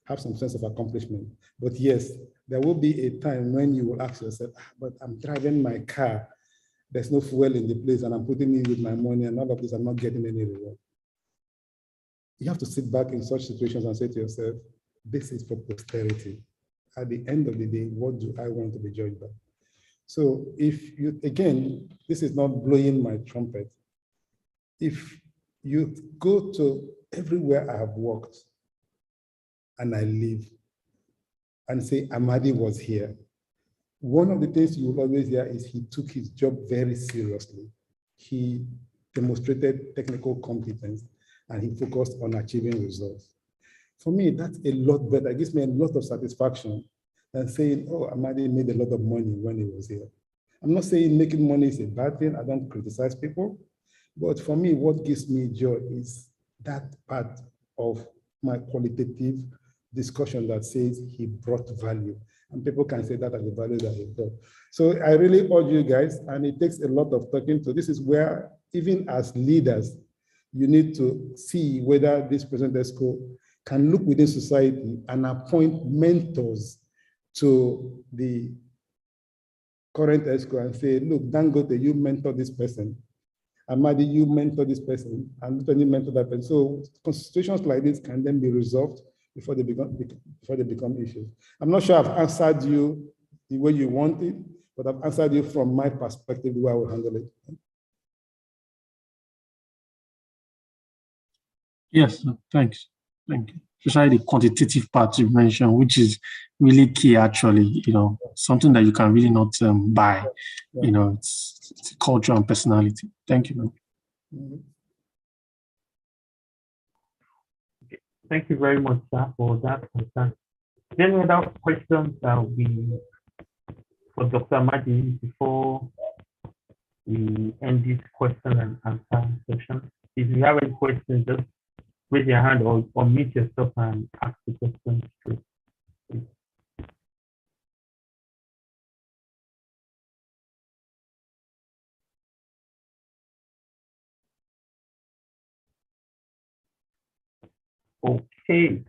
have some sense of accomplishment. But yes, there will be a time when you will ask yourself, but I'm driving my car, there's no fuel in the place, and I'm putting in with my money, and all of this, I'm not getting any reward. You have to sit back in such situations and say to yourself, this is for posterity. At the end of the day, what do I want to be judged by? So if you, again, this is not blowing my trumpet. If you go to everywhere I have worked and I live and say Amadi was here, one of the things you will always hear is he took his job very seriously. He demonstrated technical competence and he focused on achieving results. For me, that's a lot better. It gives me a lot of satisfaction than saying, oh, Amadi made a lot of money when he was here. I'm not saying making money is a bad thing. I don't criticize people. But for me, what gives me joy is that part of my qualitative discussion that says he brought value. And people can say that as a value that he brought. So I really urge you guys, and it takes a lot of talking to. This is where, even as leaders, you need to see whether this present ESCO can look within society and appoint mentors to the current ESCO and say, look, Dangote, you mentor this person. Amadi, you mentor this person, and Luton, you mentor that person. So situations like this can then be resolved before they become issues. I'm not sure I've answered you the way you want it, but I've answered you from my perspective, the way I will handle it. Yes, thanks. Thank you. Especially the quantitative part you mentioned, which is really key, actually, something that you can really not buy. Yeah. It's culture and personality. Thank you, man. Mm-hmm. Okay. Thank you very much, sir, for that answer. Any other questions that will be for Dr. Amadi before we end this question and answer session? If you have any questions, just raise your hand or mute yourself and ask the question straight. Okay.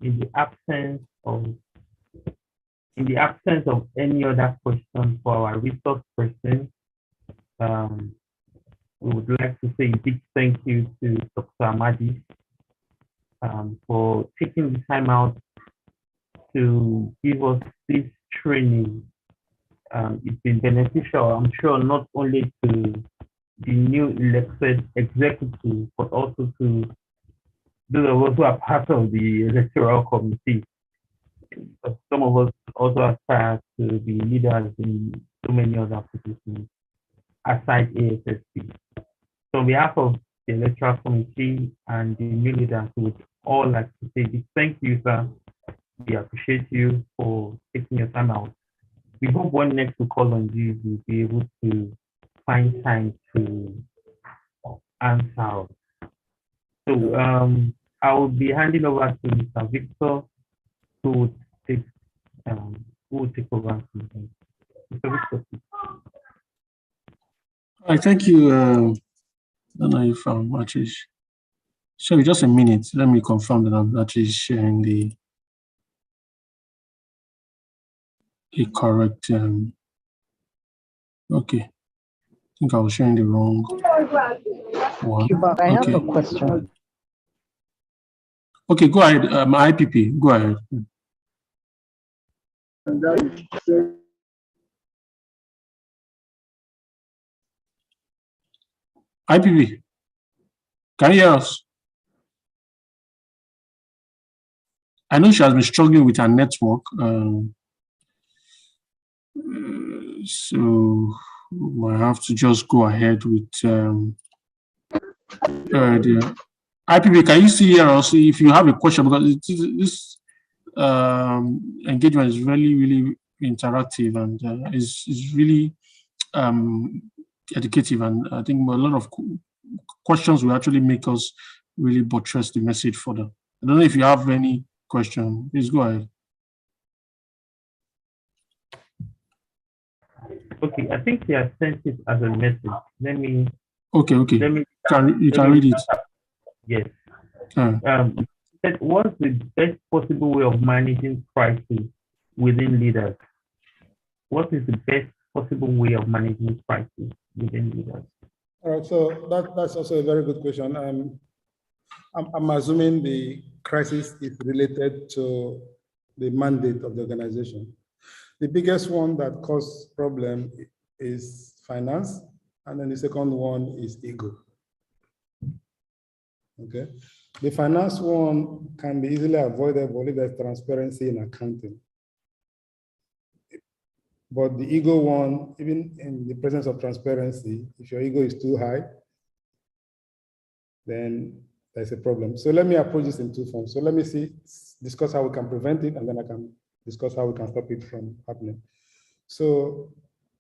In the absence of any other question for our resource person, we would like to say a big thank you to Dr. Amadi for taking the time out to give us this training. It's been beneficial, I'm sure, not only to the new elected executive, but also to those of us who are part of the electoral committee. Some of us also aspire to be leaders in so many other positions aside ASSP. So on behalf of the electoral committee and the new leaders, we would all like to say thank you, sir. We appreciate you for taking your time out. We hope when next we call on you, you'll be able to find time to answer. So I will be handing over to Mr. Victor, who will take over. Mr. Victor, please. All right, thank you. I don't know if I'm actually. Sorry, just a minute. Let me confirm that I'm actually sharing the correct. Okay, I think I was sharing the wrong one. But I have a question. Okay, go ahead. IPP, go ahead. IPP, can you hear us? I know she has been struggling with her network. So I have to just go ahead with the IPP. Can you see here or see if you have a question? Because this engagement is really, really interactive and is really educative. And I think a lot of questions will actually make us really buttress the message further. I don't know if you have any question. Please go ahead. Okay, I think they have sent it as a message. Let me. Okay. You can read it. Yes. What's the best possible way of managing crisis within leaders? What is the best possible way of managing crisis within leaders? All right, so that's also a very good question. I'm assuming the crisis is related to the mandate of the organization. The biggest one that causes problem is finance, and then the second one is ego. Okay, the finance one can be easily avoidable if there's transparency in accounting. But the ego one, even in the presence of transparency, if your ego is too high, then there's a problem. So let me approach this in two forms. So let me discuss how we can prevent it, and then I can discuss how we can stop it from happening. So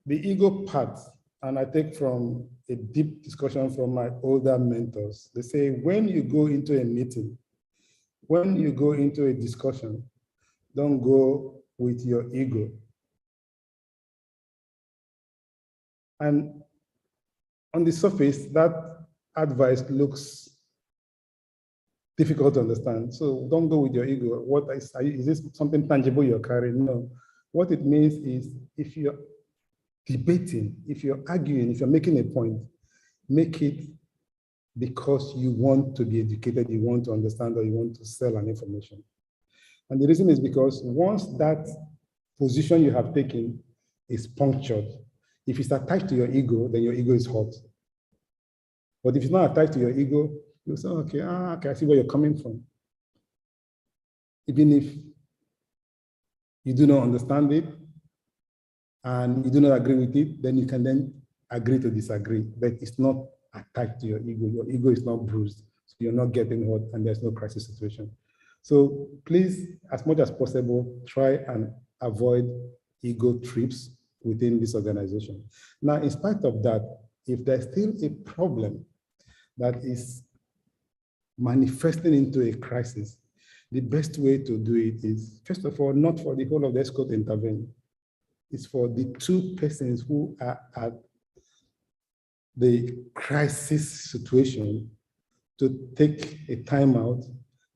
the ego part, and I take from a deep discussion from my older mentors. They say, when you go into a meeting, when you go into a discussion, don't go with your ego. And on the surface, that advice looks difficult to understand. So don't go with your ego. Is this something tangible you're carrying? No. What it means is, if you're debating, if you're arguing, if you're making a point, make it because you want to be educated, you want to understand, or you want to sell an information. And the reason is because once that position you have taken is punctured, if it's attached to your ego, then your ego is hot. But if it's not attached to your ego, you'll say, okay, I see where you're coming from. Even if you do not understand it and you do not agree with it, then you can then agree to disagree, but it's not attached to your ego. Your ego is not bruised, so you're not getting hurt and there's no crisis situation. So please, as much as possible, try and avoid ego trips within this organization. Now, in spite of that, if there's still a problem that is manifesting into a crisis, the best way to do it is, first of all, not for the whole of the ESCO to intervene. It's for the two persons who are at the crisis situation to take a time out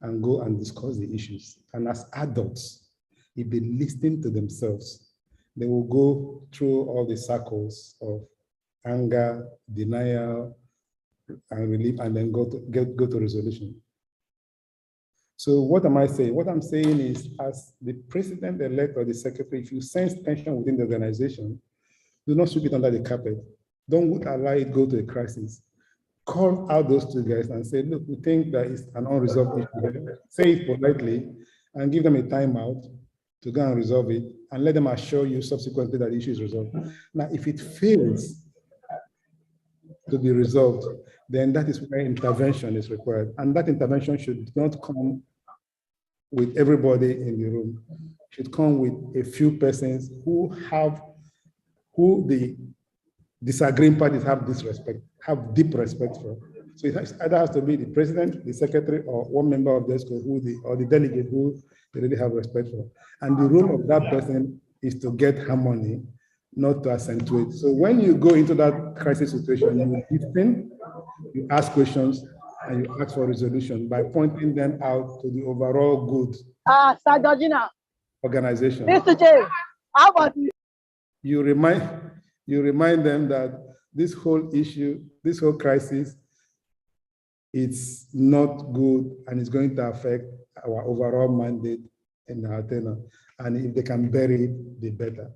and go and discuss the issues. And as adults, if they listen to themselves, they will go through all the circles of anger, denial, and relief, and then go to resolution. So what am I saying? What I'm saying is, as the president-elect or the secretary, if you sense tension within the organization, do not sweep it under the carpet. Don't allow it go to a crisis. Call out those two guys and say, look, we think that it's an unresolved issue. Say it politely and give them a timeout to go and resolve it, and let them assure you subsequently that the issue is resolved. Now, if it fails to be resolved, then that is where intervention is required. And that intervention should not come with everybody in the room. It should come with a few persons who the disagreeing parties have deep respect for. So it either has to be the president, the secretary, or one member of the ESCO or the delegate who they really have respect for. And the role of that person is to get harmony, not to accentuate. So when you go into that crisis situation, you listen, you ask questions, and you ask for resolution by pointing them out to the overall good organization. Mr. Chair, how about you? You remind them that this whole issue, this whole crisis, it's not good and it's going to affect our overall mandate and our tenure. And if they can bury it, the better.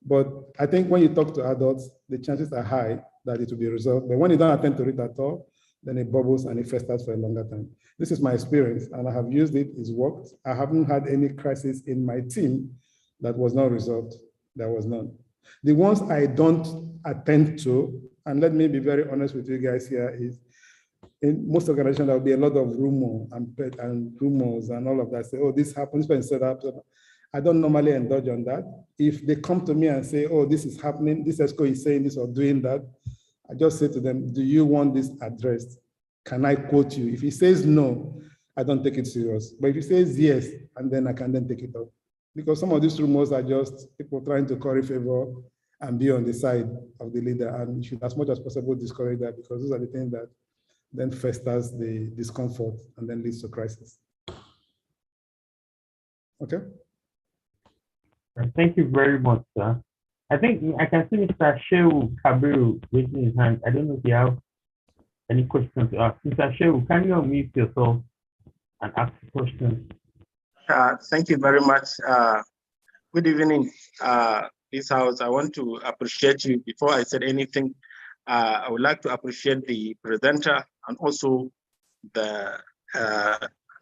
But I think when you talk to adults, the chances are high that it will be resolved. But when you don't attend to it at all, then it bubbles and it festers for a longer time. This is my experience, and I have used it, it's worked. I haven't had any crisis in my team that was not resolved. There was none. The ones I don't attend to, and let me be very honest with you guys here, is in most organizations, there will be a lot of rumor and rumors and all of that. Say, oh, this happens, when set up. I don't normally indulge on that. If they come to me and say, oh, this is happening, this ESCO is saying this or doing that, I just say to them, do you want this addressed? Can I quote you? If he says no, I don't take it serious. But if he says yes, and then I can then take it up. Because some of these rumors are just people trying to curry favor and be on the side of the leader. And you should, as much as possible, discourage that, because those are the things that then festers the discomfort and then leads to crisis. Okay? Thank you very much, sir. I think I can see Mr. Shehu Kabiru raising his hand. I don't know if you have any questions to ask. Mr. Shehu, can you unmute yourself and ask a question? Thank you very much. Good evening, this house. I want to appreciate you. Before I said anything, I would like to appreciate the presenter and also the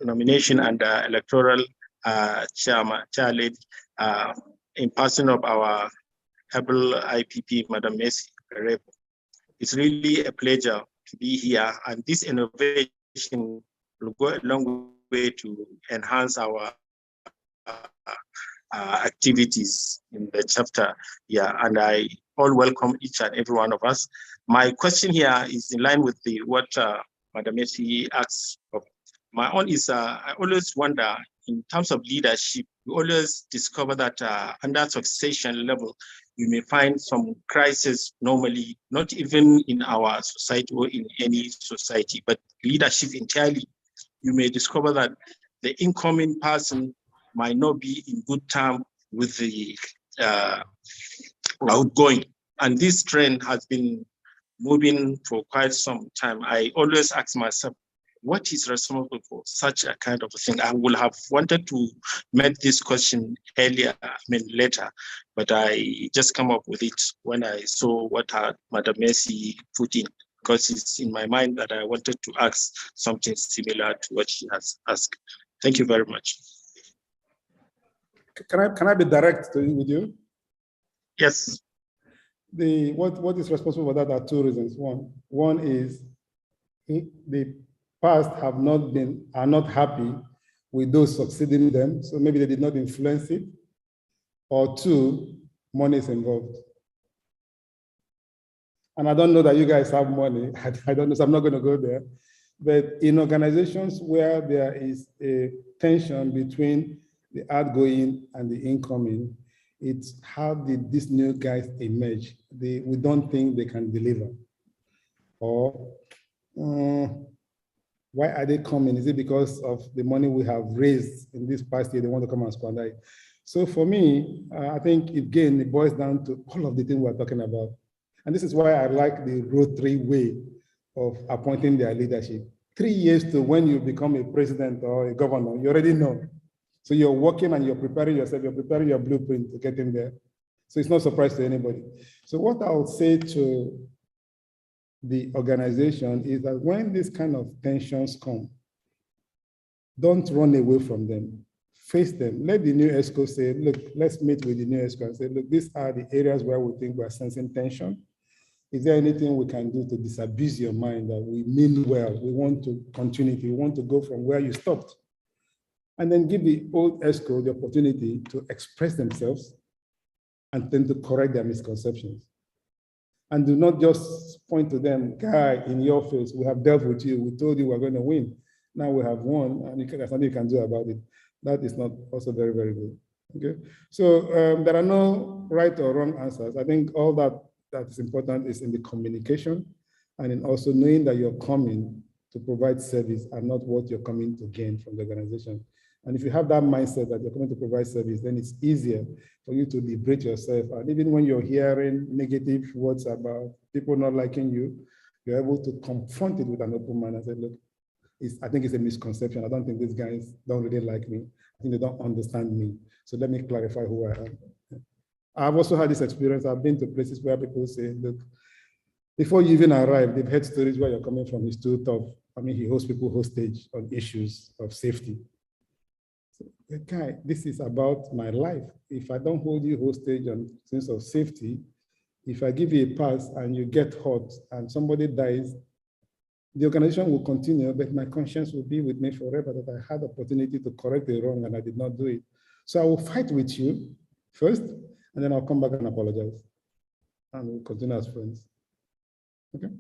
nomination and electoral chair lead in person of our able IPP, Madam Messi. It's really a pleasure to be here, and this innovation will go a long way to enhance our activities in the chapter. Yeah, and I all welcome each and every one of us. My question here is in line with what Madam Messi asked of. My own is, I always wonder, in terms of leadership, we always discover that under succession level, you may find some crisis normally, not even in our society or in any society, but leadership entirely. You may discover that the incoming person might not be in good term with the outgoing. And this trend has been moving for quite some time. I always ask myself, what is responsible for such a kind of a thing? I would have wanted to make this question earlier, later, but I just come up with it when I saw what Madam Messi put in, because it's in my mind that I wanted to ask something similar to what she has asked. Thank you very much. Can I be direct with you? Yes. What is responsible for that are two reasons. One is the past are not happy with those succeeding them, so maybe they did not influence it. Or two, money is involved. And I don't know that you guys have money. I don't know, so I'm not going to go there. But in organizations where there is a tension between the outgoing and the incoming, it's how did these new guys emerge? We don't think they can deliver. Or why are they coming? Is it because of the money we have raised in this past year? They want to come and squander it. So for me, I think again, it boils down to all of the things we're talking about. And this is why I like the rotary way of appointing their leadership. 3 years to when you become a president or a governor, you already know. So you're working and you're preparing yourself, you're preparing your blueprint to get in there. So it's not a surprise to anybody. So what I would say to the organization is that when these kind of tensions come, don't run away from them. Face them. Let the new ESCO say, look, let's meet with the new ESCO and say, look, these are the areas where we think we're sensing tension. Is there anything we can do to disabuse your mind that we mean well? We want to continuity. We want to go from where you stopped. And then give the old ESCO the opportunity to express themselves and then to correct their misconceptions. And do not just point to them, guy, in your face, we have dealt with you. We told you we're going to win. Now we have won, and there's nothing you can do about it. That is not also very, very good. Okay. So there are no right or wrong answers. I think all that is important is in the communication and in also knowing that you're coming to provide service and not what you're coming to gain from the organization. And if you have that mindset that you're coming to provide service, then it's easier for you to liberate yourself. And even when you're hearing negative words about people not liking you, you're able to confront it with an open mind and say, look, I think it's a misconception. I don't think these guys don't really like me. I think they don't understand me. So let me clarify who I am. I've also had this experience. I've been to places where people say, look, before you even arrive, they've heard stories where you're coming from. It's too tough. I mean, he holds people hostage on issues of safety. Okay, this is about my life. If I don't hold you hostage on sense of safety, if I give you a pass and you get hurt and somebody dies, the organization will continue, but my conscience will be with me forever that I had the opportunity to correct the wrong and I did not do it. So I will fight with you first, and then I'll come back and apologize. And we'll continue as friends. Okay?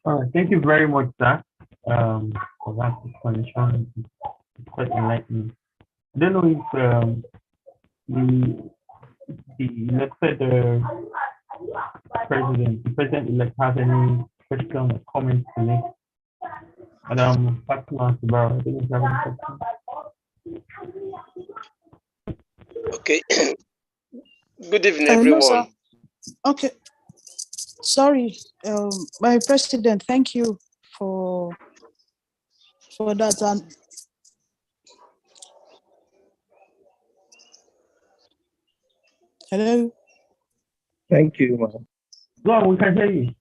All right, thank you very much, sir, for that explanation. It's quite enlightening. I don't know if the elected the president-elect has any question or comments to make. Madam Fatima Subaru, I think you have any question. Okay. Good evening, everyone. No, okay. Sorry, my president, thank you for that. And hello. Thank you, ma'am. Go on, we can hear you.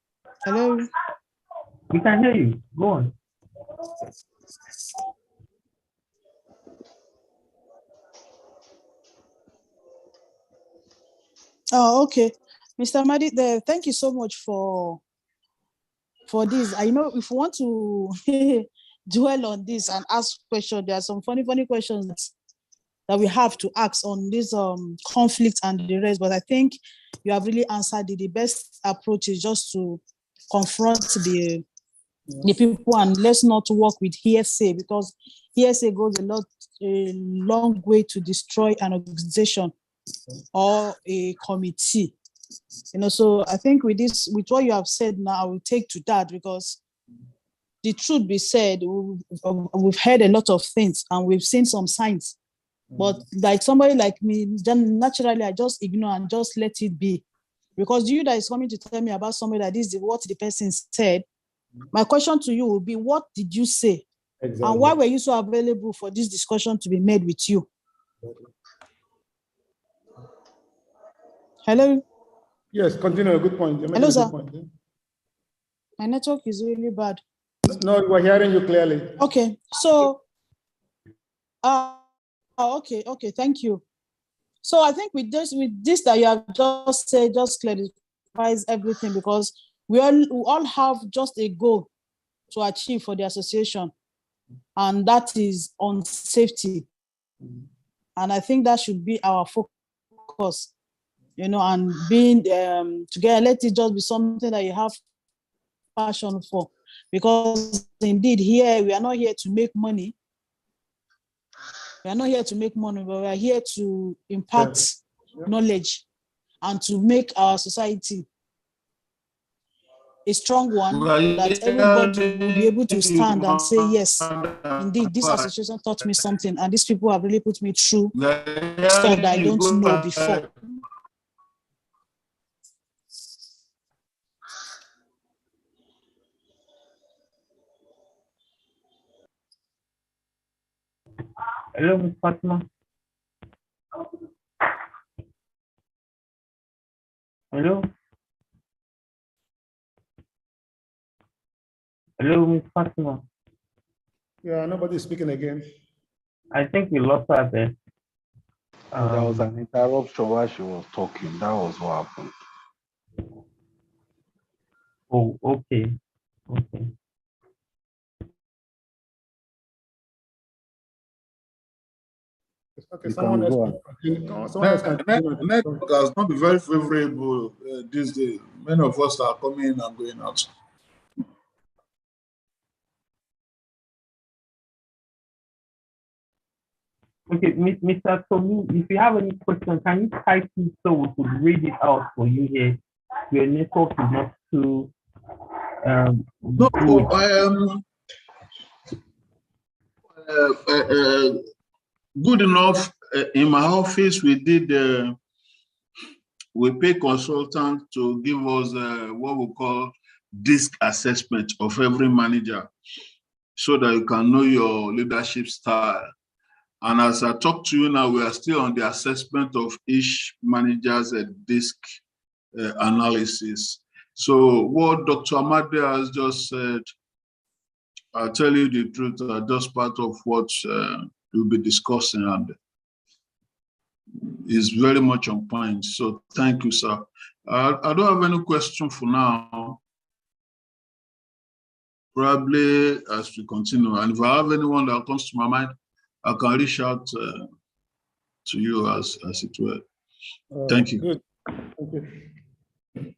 Hello. We can hear you. Go on. Oh, okay. Mr. Madi, thank you so much for for this. I know if you want to dwell on this and ask questions, there are some funny questions that we have to ask on this conflict and the rest. But I think you have really answered it. The best approach is just to confront the people, and let's not work with hearsay, because hearsay goes a long way to destroy an organization or a committee. So I think with what you have said now, I will take to that, because the truth be said, we've heard a lot of things and we've seen some signs. But like somebody like me, then naturally I just ignore and just let it be. Because you that is coming to tell me about somebody that this is what the person said, my question to you will be, what did you say? Exactly. And why were you so available for this discussion to be made with you? Hello? Yes, continue. Good point. Hello, sir. My network is really bad. No, we're hearing you clearly. Okay, so, okay, thank you. So I think with this that you have just said, just clarifies everything, because we all have just a goal to achieve for the association, and that is on safety. And I think that should be our focus, and being together. Let it just be something that you have passion for, because indeed here we are not here to make money. We are not here to make money, but we are here to impart knowledge and to make our society a strong one, that everybody will be able to stand and say, yes, indeed, this association taught me something, and these people have really put me through stuff that I don't know before. Hello, Ms. Fatima. Hello? Hello, Ms. Fatima. Yeah, nobody's speaking again. I think we lost her there. There was an interruption while she was talking. That was what happened. Oh, okay. Okay. Okay, someone else can network has not been very favorable these days. Many of us are coming in and going out. Okay, Mr. Tommy, if you have any questions, can you type it so we could read it out for you here? Your network is not too good enough. In my office, we pay consultants to give us what we call DISC assessment of every manager, so that you can know your leadership style. And as I talk to you now, we are still on the assessment of each manager's DISC analysis. So what Dr. Amade has just said, I'll tell you the truth, just part of what we'll be discussing, and is very much on point. So thank you, sir. I don't have any question for now. Probably as we continue, and if I have anyone that comes to my mind, I can reach out to you as it were. Thank you. Good. Thank you.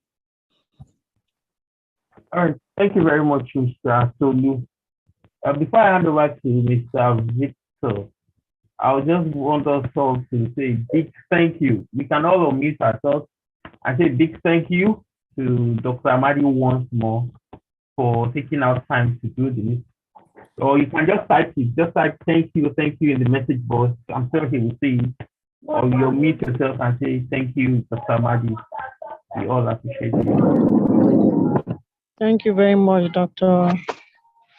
All right. Thank you very much, Mr. Tolu. Before I hand over to Mr. Victor, I just want us all to say big thank you. We can all unmute ourselves and say big thank you to Dr. Amadi once more for taking out time to do this. Or you can just type it, just type thank you in the message box. I'm sure he will see it. Or you'll mute yourself and say thank you, Dr. Amadi. We all appreciate you. Thank you very much, Doctor.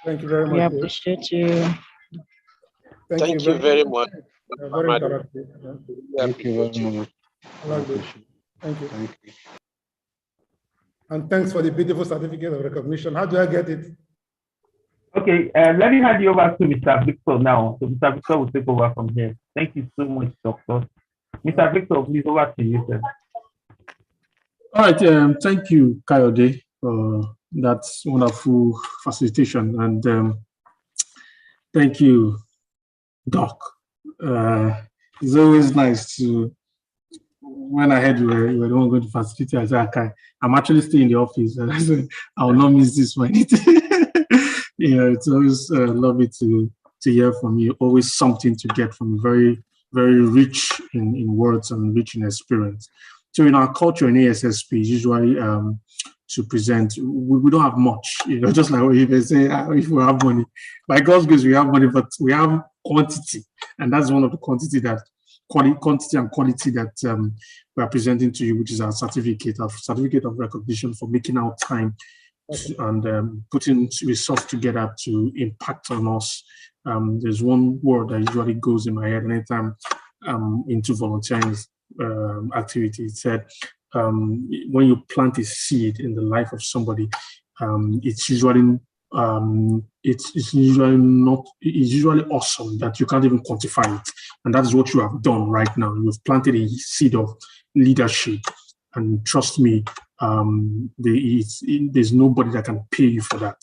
Thank you very much. We appreciate you. Thank you very much. Very interactive. Thank you very much. Thank you. Thank you. And thanks for the beautiful certificate of recognition. How do I get it? Okay, let me hand you over to Mr. Victor now. So Mr. Victor will take over from here. Thank you so much, Doctor. Mr. Victor, please, over to you, sir. All right, thank you, Kayode, for that wonderful facilitation. And thank you, Doc. It's always nice to, when I heard you were the one going to facilitate, I said, okay, I'm actually still in the office. And I said, I will not miss this one. It's always lovely to hear from you. Always something to get from you. Very, very rich in words and rich in experience. So in our culture in ASSP, usually to present, we don't have much, just like what you say, if we have money. By God's grace, we have money, but we have quantity. And that's one of the quantity and quality that we are presenting to you, which is our certificate of recognition for making our time and putting resource together to impact on us. There's one word that usually goes in my head anytime I'm into volunteering activity. It said, when you plant a seed in the life of somebody, it's usually awesome that you can't even quantify it. And that is what you have done right now. You've planted a seed of leadership. And trust me, there's nobody that can pay you for that.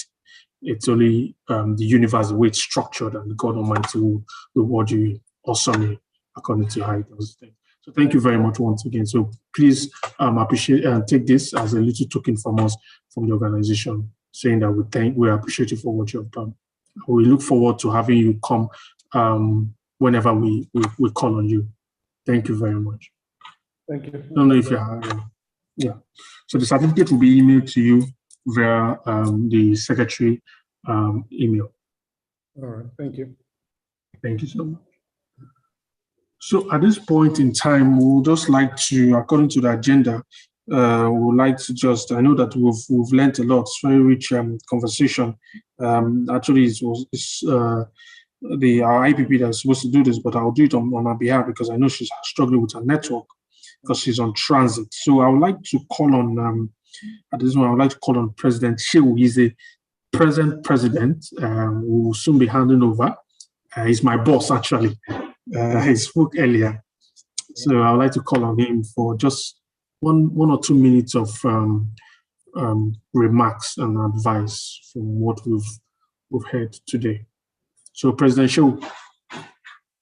It's only the universe, the way it's structured, and God Almighty will reward you awesomely according to how it does things. So thank you very much once again. So please appreciate and take this as a little token from us, from the organization, saying that we appreciate you for what you have done. We look forward to having you come whenever we call on you. Thank you very much. Thank you. I don't know if you have, yeah. So the certificate will be emailed to you via the secretary email. All right, thank you. Thank you so much. So at this point in time, we would just like to, according to the agenda, we would like to just, I know that we've learned a lot. It's very rich conversation. Actually, our IPP that's supposed to do this, but I'll do it on her behalf because I know she's struggling with her network because she's on transit. So I would like to call on, at this moment, I would like to call on President Shehu. He's the present president who will soon be handing over. He's my boss, actually. He spoke earlier. So I would like to call on him for just one or 2 minutes of remarks and advice from what we've heard today. So President Shehu,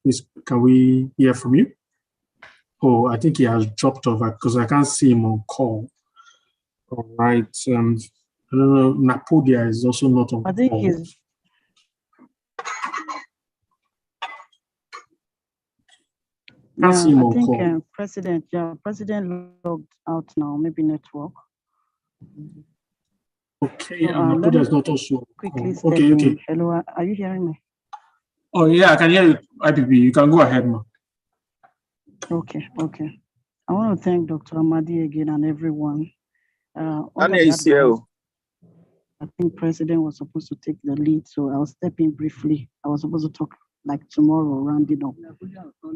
please, can we hear from you? Oh, I think he has dropped off because I can't see him on call. All right. I don't know. Napodia is also not on call. I think he's. Yeah, I think President logged out now, maybe network. Okay, Napodia is not also quickly. Okay. Hello, are you hearing me? Oh yeah, I can hear you, IPP. You can go ahead, ma. Okay. I want to thank Dr. Amadi again and everyone. I think President was supposed to take the lead, so I'll step in briefly. I was supposed to talk like tomorrow, rounding up.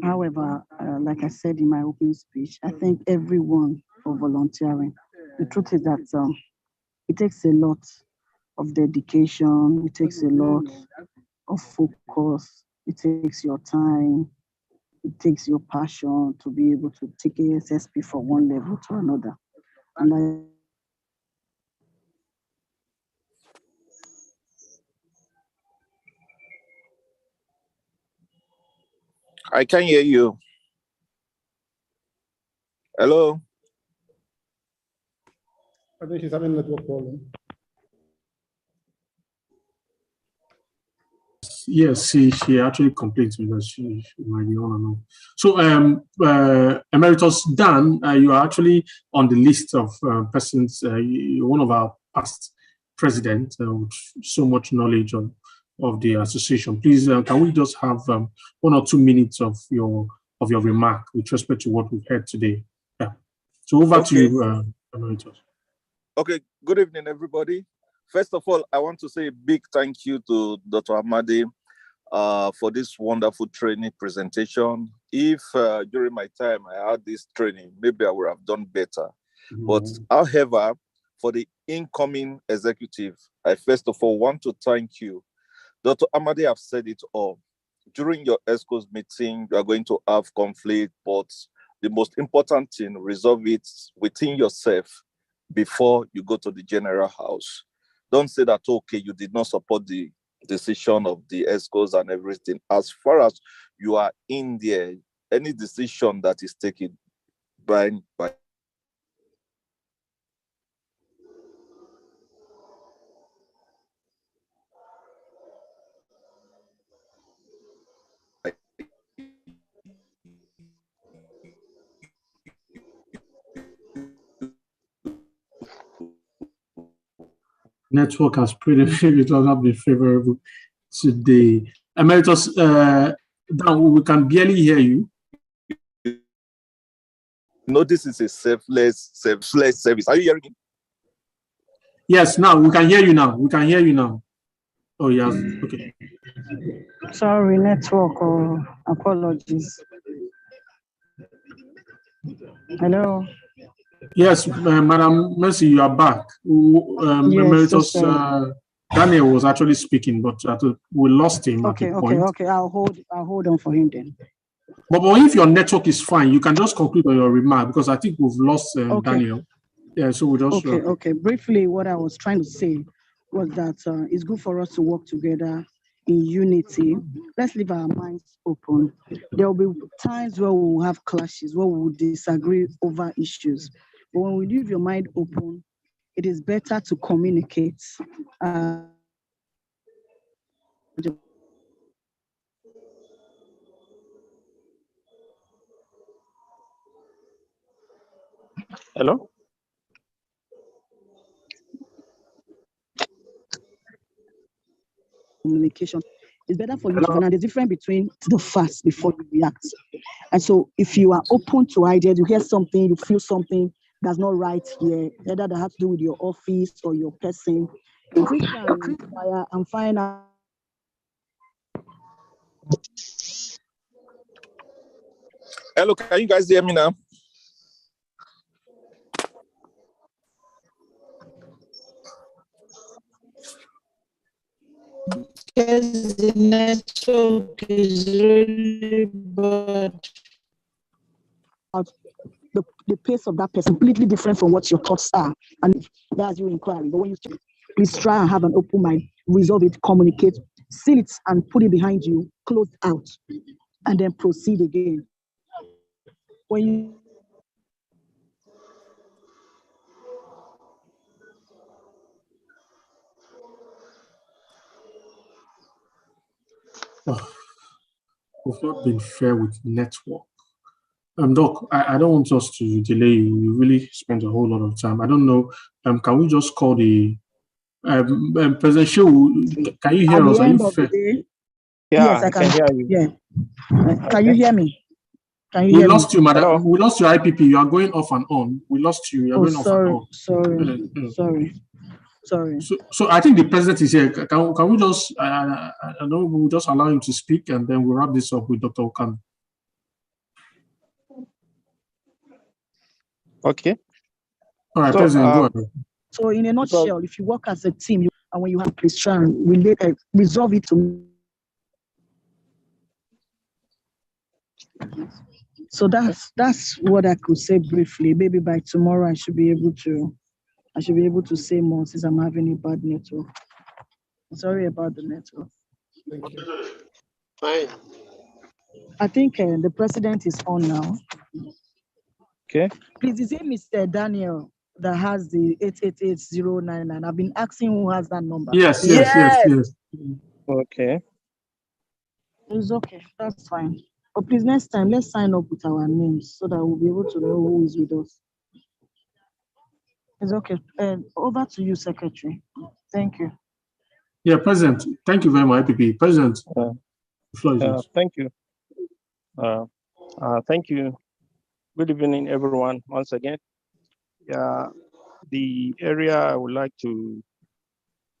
However, like I said in my opening speech, I thank everyone for volunteering. The truth is that it takes a lot of dedication, it takes a lot of focus, it takes your time, it takes your passion to be able to take ASSP from one level to another. And I can hear you. Hello? I think she's having a network problem. Yes, she actually complains because she might be on and on. So, Emeritus Dan, you are actually on the list of persons, you're one of our past presidents with so much knowledge of the association. Please, can we just have 1 or 2 minutes of your remark with respect to what we've heard today? Yeah. So over to you, Emeritus. Okay, good evening, everybody. First of all, I want to say a big thank you to Dr. Amadi for this wonderful training presentation. If during my time I had this training, maybe I would have done better. But however, for the incoming executive, I first of all want to thank you. Dr. Amadi have said it all. During your ESCO's meeting, you are going to have conflict, but the most important thing, resolve it within yourself before you go to the general house. don't say that, okay, you did not support the decision of the ESCOs and everything. As far as you are in there, any decision that is taken by Network has pretty, it will not be favorable today. Emeritus, Dan, we can barely hear you. No, this is a selfless service. Are you hearing me? Yes, now we can hear you now. We can hear you now. Oh, yes. Okay. Sorry, network or apologies. Hello. Yes, Madam Mercy, you are back. Yes, Emeritus Daniel was actually speaking, but we lost him okay, at a point. Okay. I'll hold on for him then. But if your network is fine, you can just conclude on your remark, because I think we've lost Daniel. Yeah, so we just okay. Briefly, what I was trying to say was that it's good for us to work together in unity. Let's leave our minds open. There will be times where we will have clashes, where we will disagree over issues. But when we leave your mind open, it is better to communicate. Hello? Communication. It's better for you to understand the difference between the fast before you react. And so if you are open to ideas, you hear something, you feel something that's not right here, either that has to do with your office or your person, quick and fire and find out. Hello, can you guys hear me now? Yes, the network is really bad. The pace of that person completely different from what your thoughts are, and that's your inquiry. But when you please try and have an open mind, resolve it, communicate, seal it, and put it behind you, close out, and then proceed again. When you we've not been fair with network. Doc, I don't want us to delay you. You really spent a whole lot of time. I don't know. Can we just call the President Shehu? Can you hear us? Are you fair? Yes, I can hear you. Yeah. Can you hear me? Can you We hear lost me? you, madam. Hello? We lost your IPP. You are going off and on. We lost you. You are going off and on. Sorry. So I think the president is here. Can we just? I know we'll just allow him to speak, and then we'll wrap this up with Dr. Okan. Okay. All right, President, go ahead. So in a nutshell, if you work as a team, and when you have please try and resolve it to. So that's what I could say briefly. Maybe by tomorrow I should be able to say more, since I'm having a bad network. Sorry about the network. Thank you. Fine. I think the president is on now. Okay. Please, is it Mr. Daniel that has the 888099? I've been asking who has that number. Yes. Okay. It's okay. That's fine. But please, next time, let's sign up with our names so that we'll be able to know who is with us. It's okay. Over to you, Secretary. Thank you. Yeah, President. Thank you very much, IPP. President. Thank you. Thank you. Good evening, everyone, once again. The area I would like to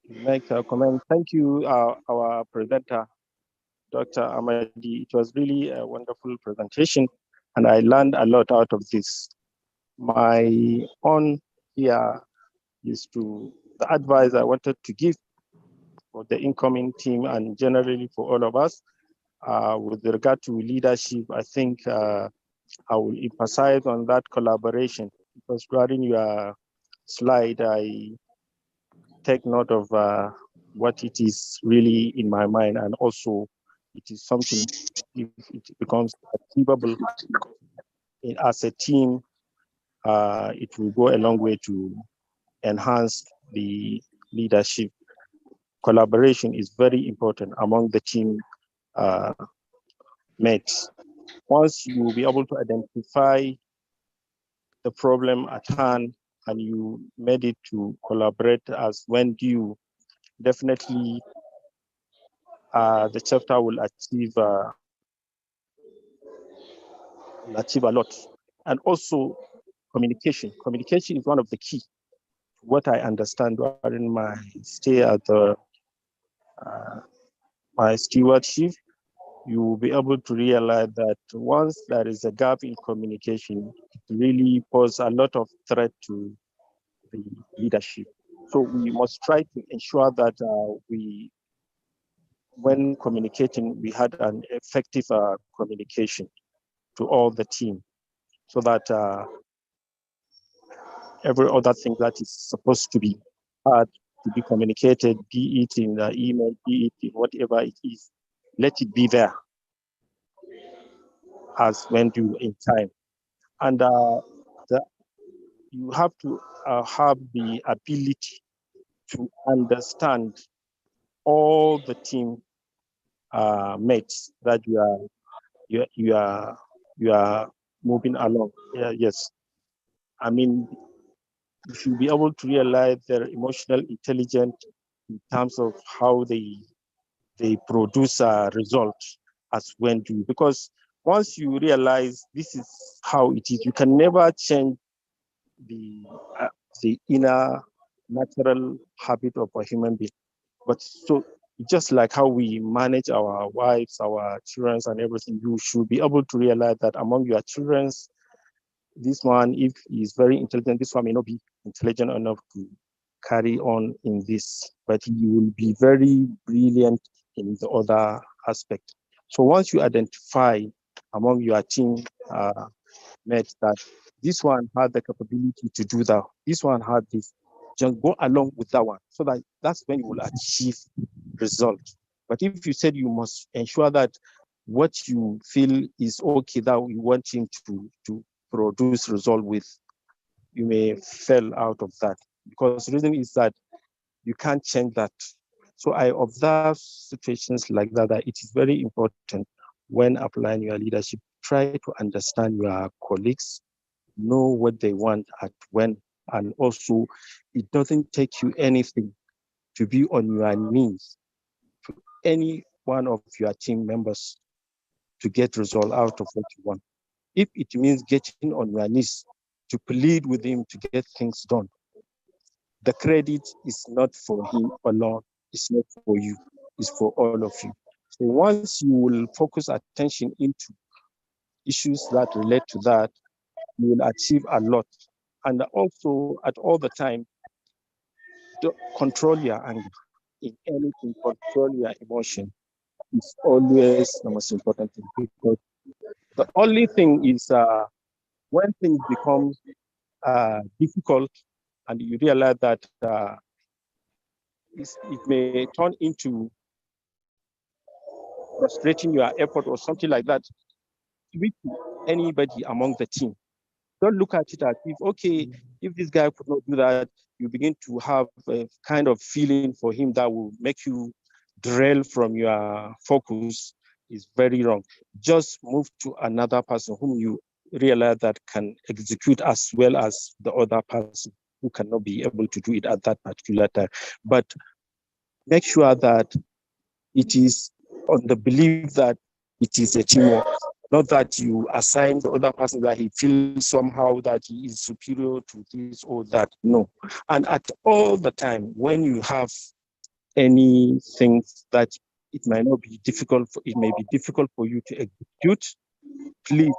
make a comment. Thank you, our presenter, Dr. Amadi. It was really a wonderful presentation, and I learned a lot out of this. My own here is the advice I wanted to give for the incoming team and generally for all of us with regard to leadership. I think I will emphasize on that collaboration, because during your slide, I take note of what it is really in my mind, and also it is something, if it becomes achievable as a team, it will go a long way to enhance the leadership. Collaboration is very important among the team mates. Once you will be able to identify the problem at hand and you made it to collaborate as when due, definitely the chapter will achieve a lot. And also communication. Communication is one of the key. What I understand during my stay at my stewardship, you will be able to realize that once there is a gap in communication, it really poses a lot of threat to the leadership. So we must try to ensure that when communicating, we had an effective communication to all the team, so that every other thing that is supposed to be heard, to be communicated, be it in the email, be it in whatever it is, let it be there as when due in time. And you have to have the ability to understand all the team mates that you are moving along. Yeah, yes. I mean, you should be able to realize their emotional intelligence in terms of how they produce a result as when due. Because once you realize this is how it is, you can never change the inner natural habit of a human being. But so just like how we manage our wives, our children, and everything, you should be able to realize that among your children, this one, if he is very intelligent, this one may not be intelligent enough to carry on in this, but he will be very brilliant in the other aspect. So once you identify among your team mates that this one had the capability to do that, this one had this, just go along with that one, so that's when you will achieve results. But if you said you must ensure that what you feel is okay, that you want him to produce result with, you may fail out of that, because the reason is that you can't change that. So I observe situations like that it is very important when applying your leadership, try to understand your colleagues, know what they want at when, and also it doesn't take you anything to be on your knees to any one of your team members to get result out of what you want. If it means getting on your knees to plead with him to get things done, the credit is not for him alone, it's not for you, it's for all of you. So once you will focus attention into issues that relate to that, you will achieve a lot. And also at all the time, control your anger. In anything, control your emotion. It's always the most important thing, because the only thing is when things become difficult and you realize that it may turn into frustrating your effort or something like that, speak to anybody among the team. Don't look at it as if, okay, if this guy could not do that, you begin to have a kind of feeling for him that will make you derail from your focus. Is very wrong. Just move to another person whom you realize that can execute as well as the other person who cannot be able to do it at that particular time. But make sure that it is on the belief that it is a teamwork, not that you assign the other person that he feels somehow that he is superior to this or that. No. And at all the time, when you have anything that it might not be difficult, it may be difficult for you to execute, please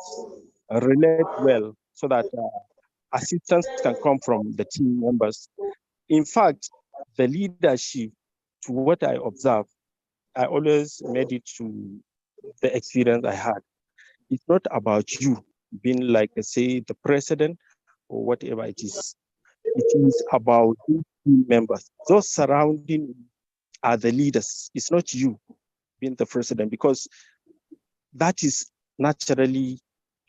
relate well so that assistance can come from the team members. In fact, the leadership, to what I observe, I always made it to the experience I had. It's not about you being like, say, the president or whatever it is. It is about you team members. Those surrounding you are the leaders. It's not you being the president, because that is naturally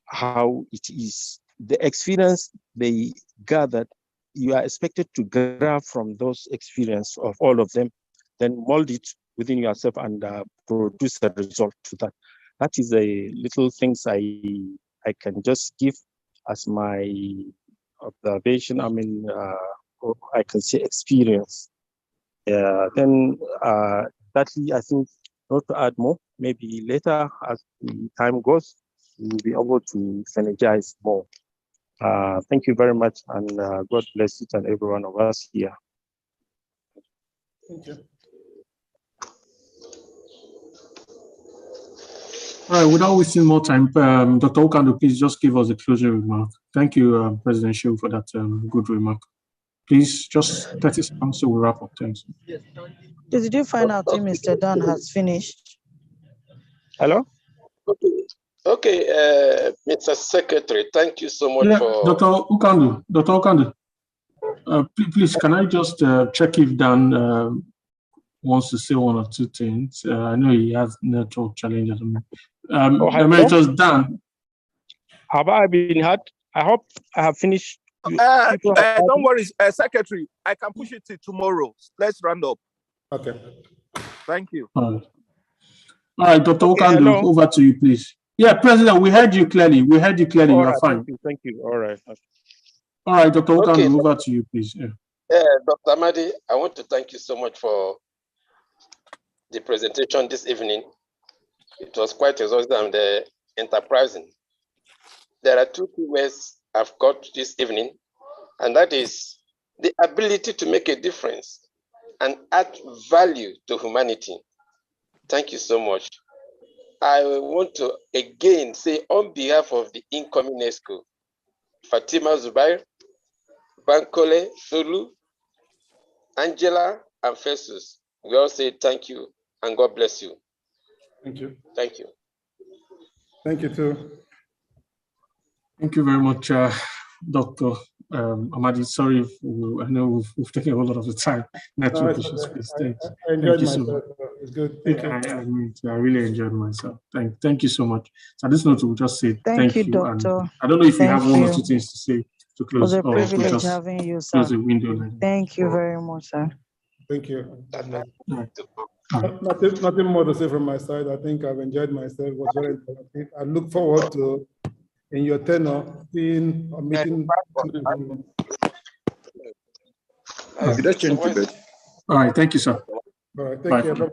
how it is. The experience they gathered, you are expected to grab from those experience of all of them, then mold it within yourself and produce a result to that. That is a little things I can just give as my observation. I mean, or I can say experience. Then that'ly, I think, not to add more, maybe later as the time goes, we'll be able to synergize more. Thank you very much, and God bless each and every one of us here. Thank you. All right, without wasting more time, Dr. Okando, please just give us a closing remark. Thank you, President Shiu, for that good remark. Please, just 30 seconds so we wrap up. Thanks. Did you find out if Mr. Dan has finished? Hello? Okay, Mr. Secretary, thank you so much for... Dr. Okando, please, can I just check if Dan wants to say one or two things? I know he has network challenges. Emeritus Dan. Have I been heard? I hope I have finished. Don't worry, Secretary. I can push it till tomorrow. Let's round up. Okay. Thank you. All right, Dr. Okando, over to you, please. Yeah, President, we heard you clearly. We heard you clearly. All You're right, fine. Thank you. All right. All right, Dr. Okando, over to you, please. Yeah. Dr. Amadi, I want to thank you so much for the presentation this evening. It was quite exhausting and enterprising. There are two key words I've got this evening, and that is the ability to make a difference and add value to humanity. Thank you so much. I want to again say on behalf of the incoming ESCO, Fatima Zubair, Bankole, Sulu, Angela, and Festus, we all say thank you and God bless you. Thank you. Thank you. Thank you too. Thank you very much, Dr. Amadi. Sorry, I know we've taken a whole lot of the time. Network issues, please. Thanks. I enjoyed myself. So It's good. Thank you. I really enjoyed myself. Thank you so much. So at this note, we'll just say Thank you, Doctor. and I don't know if you have one or you. two things to say to It was close, a or to privilege just having you, sir. close the window. Thank you very much, sir. Thank you. Right. Nothing more to say from my side. I think I've enjoyed myself. It was very interactive. I look forward to, in your tenure, seeing or meeting. Did I change the bed? All right. Thank you, sir. All right. Take care.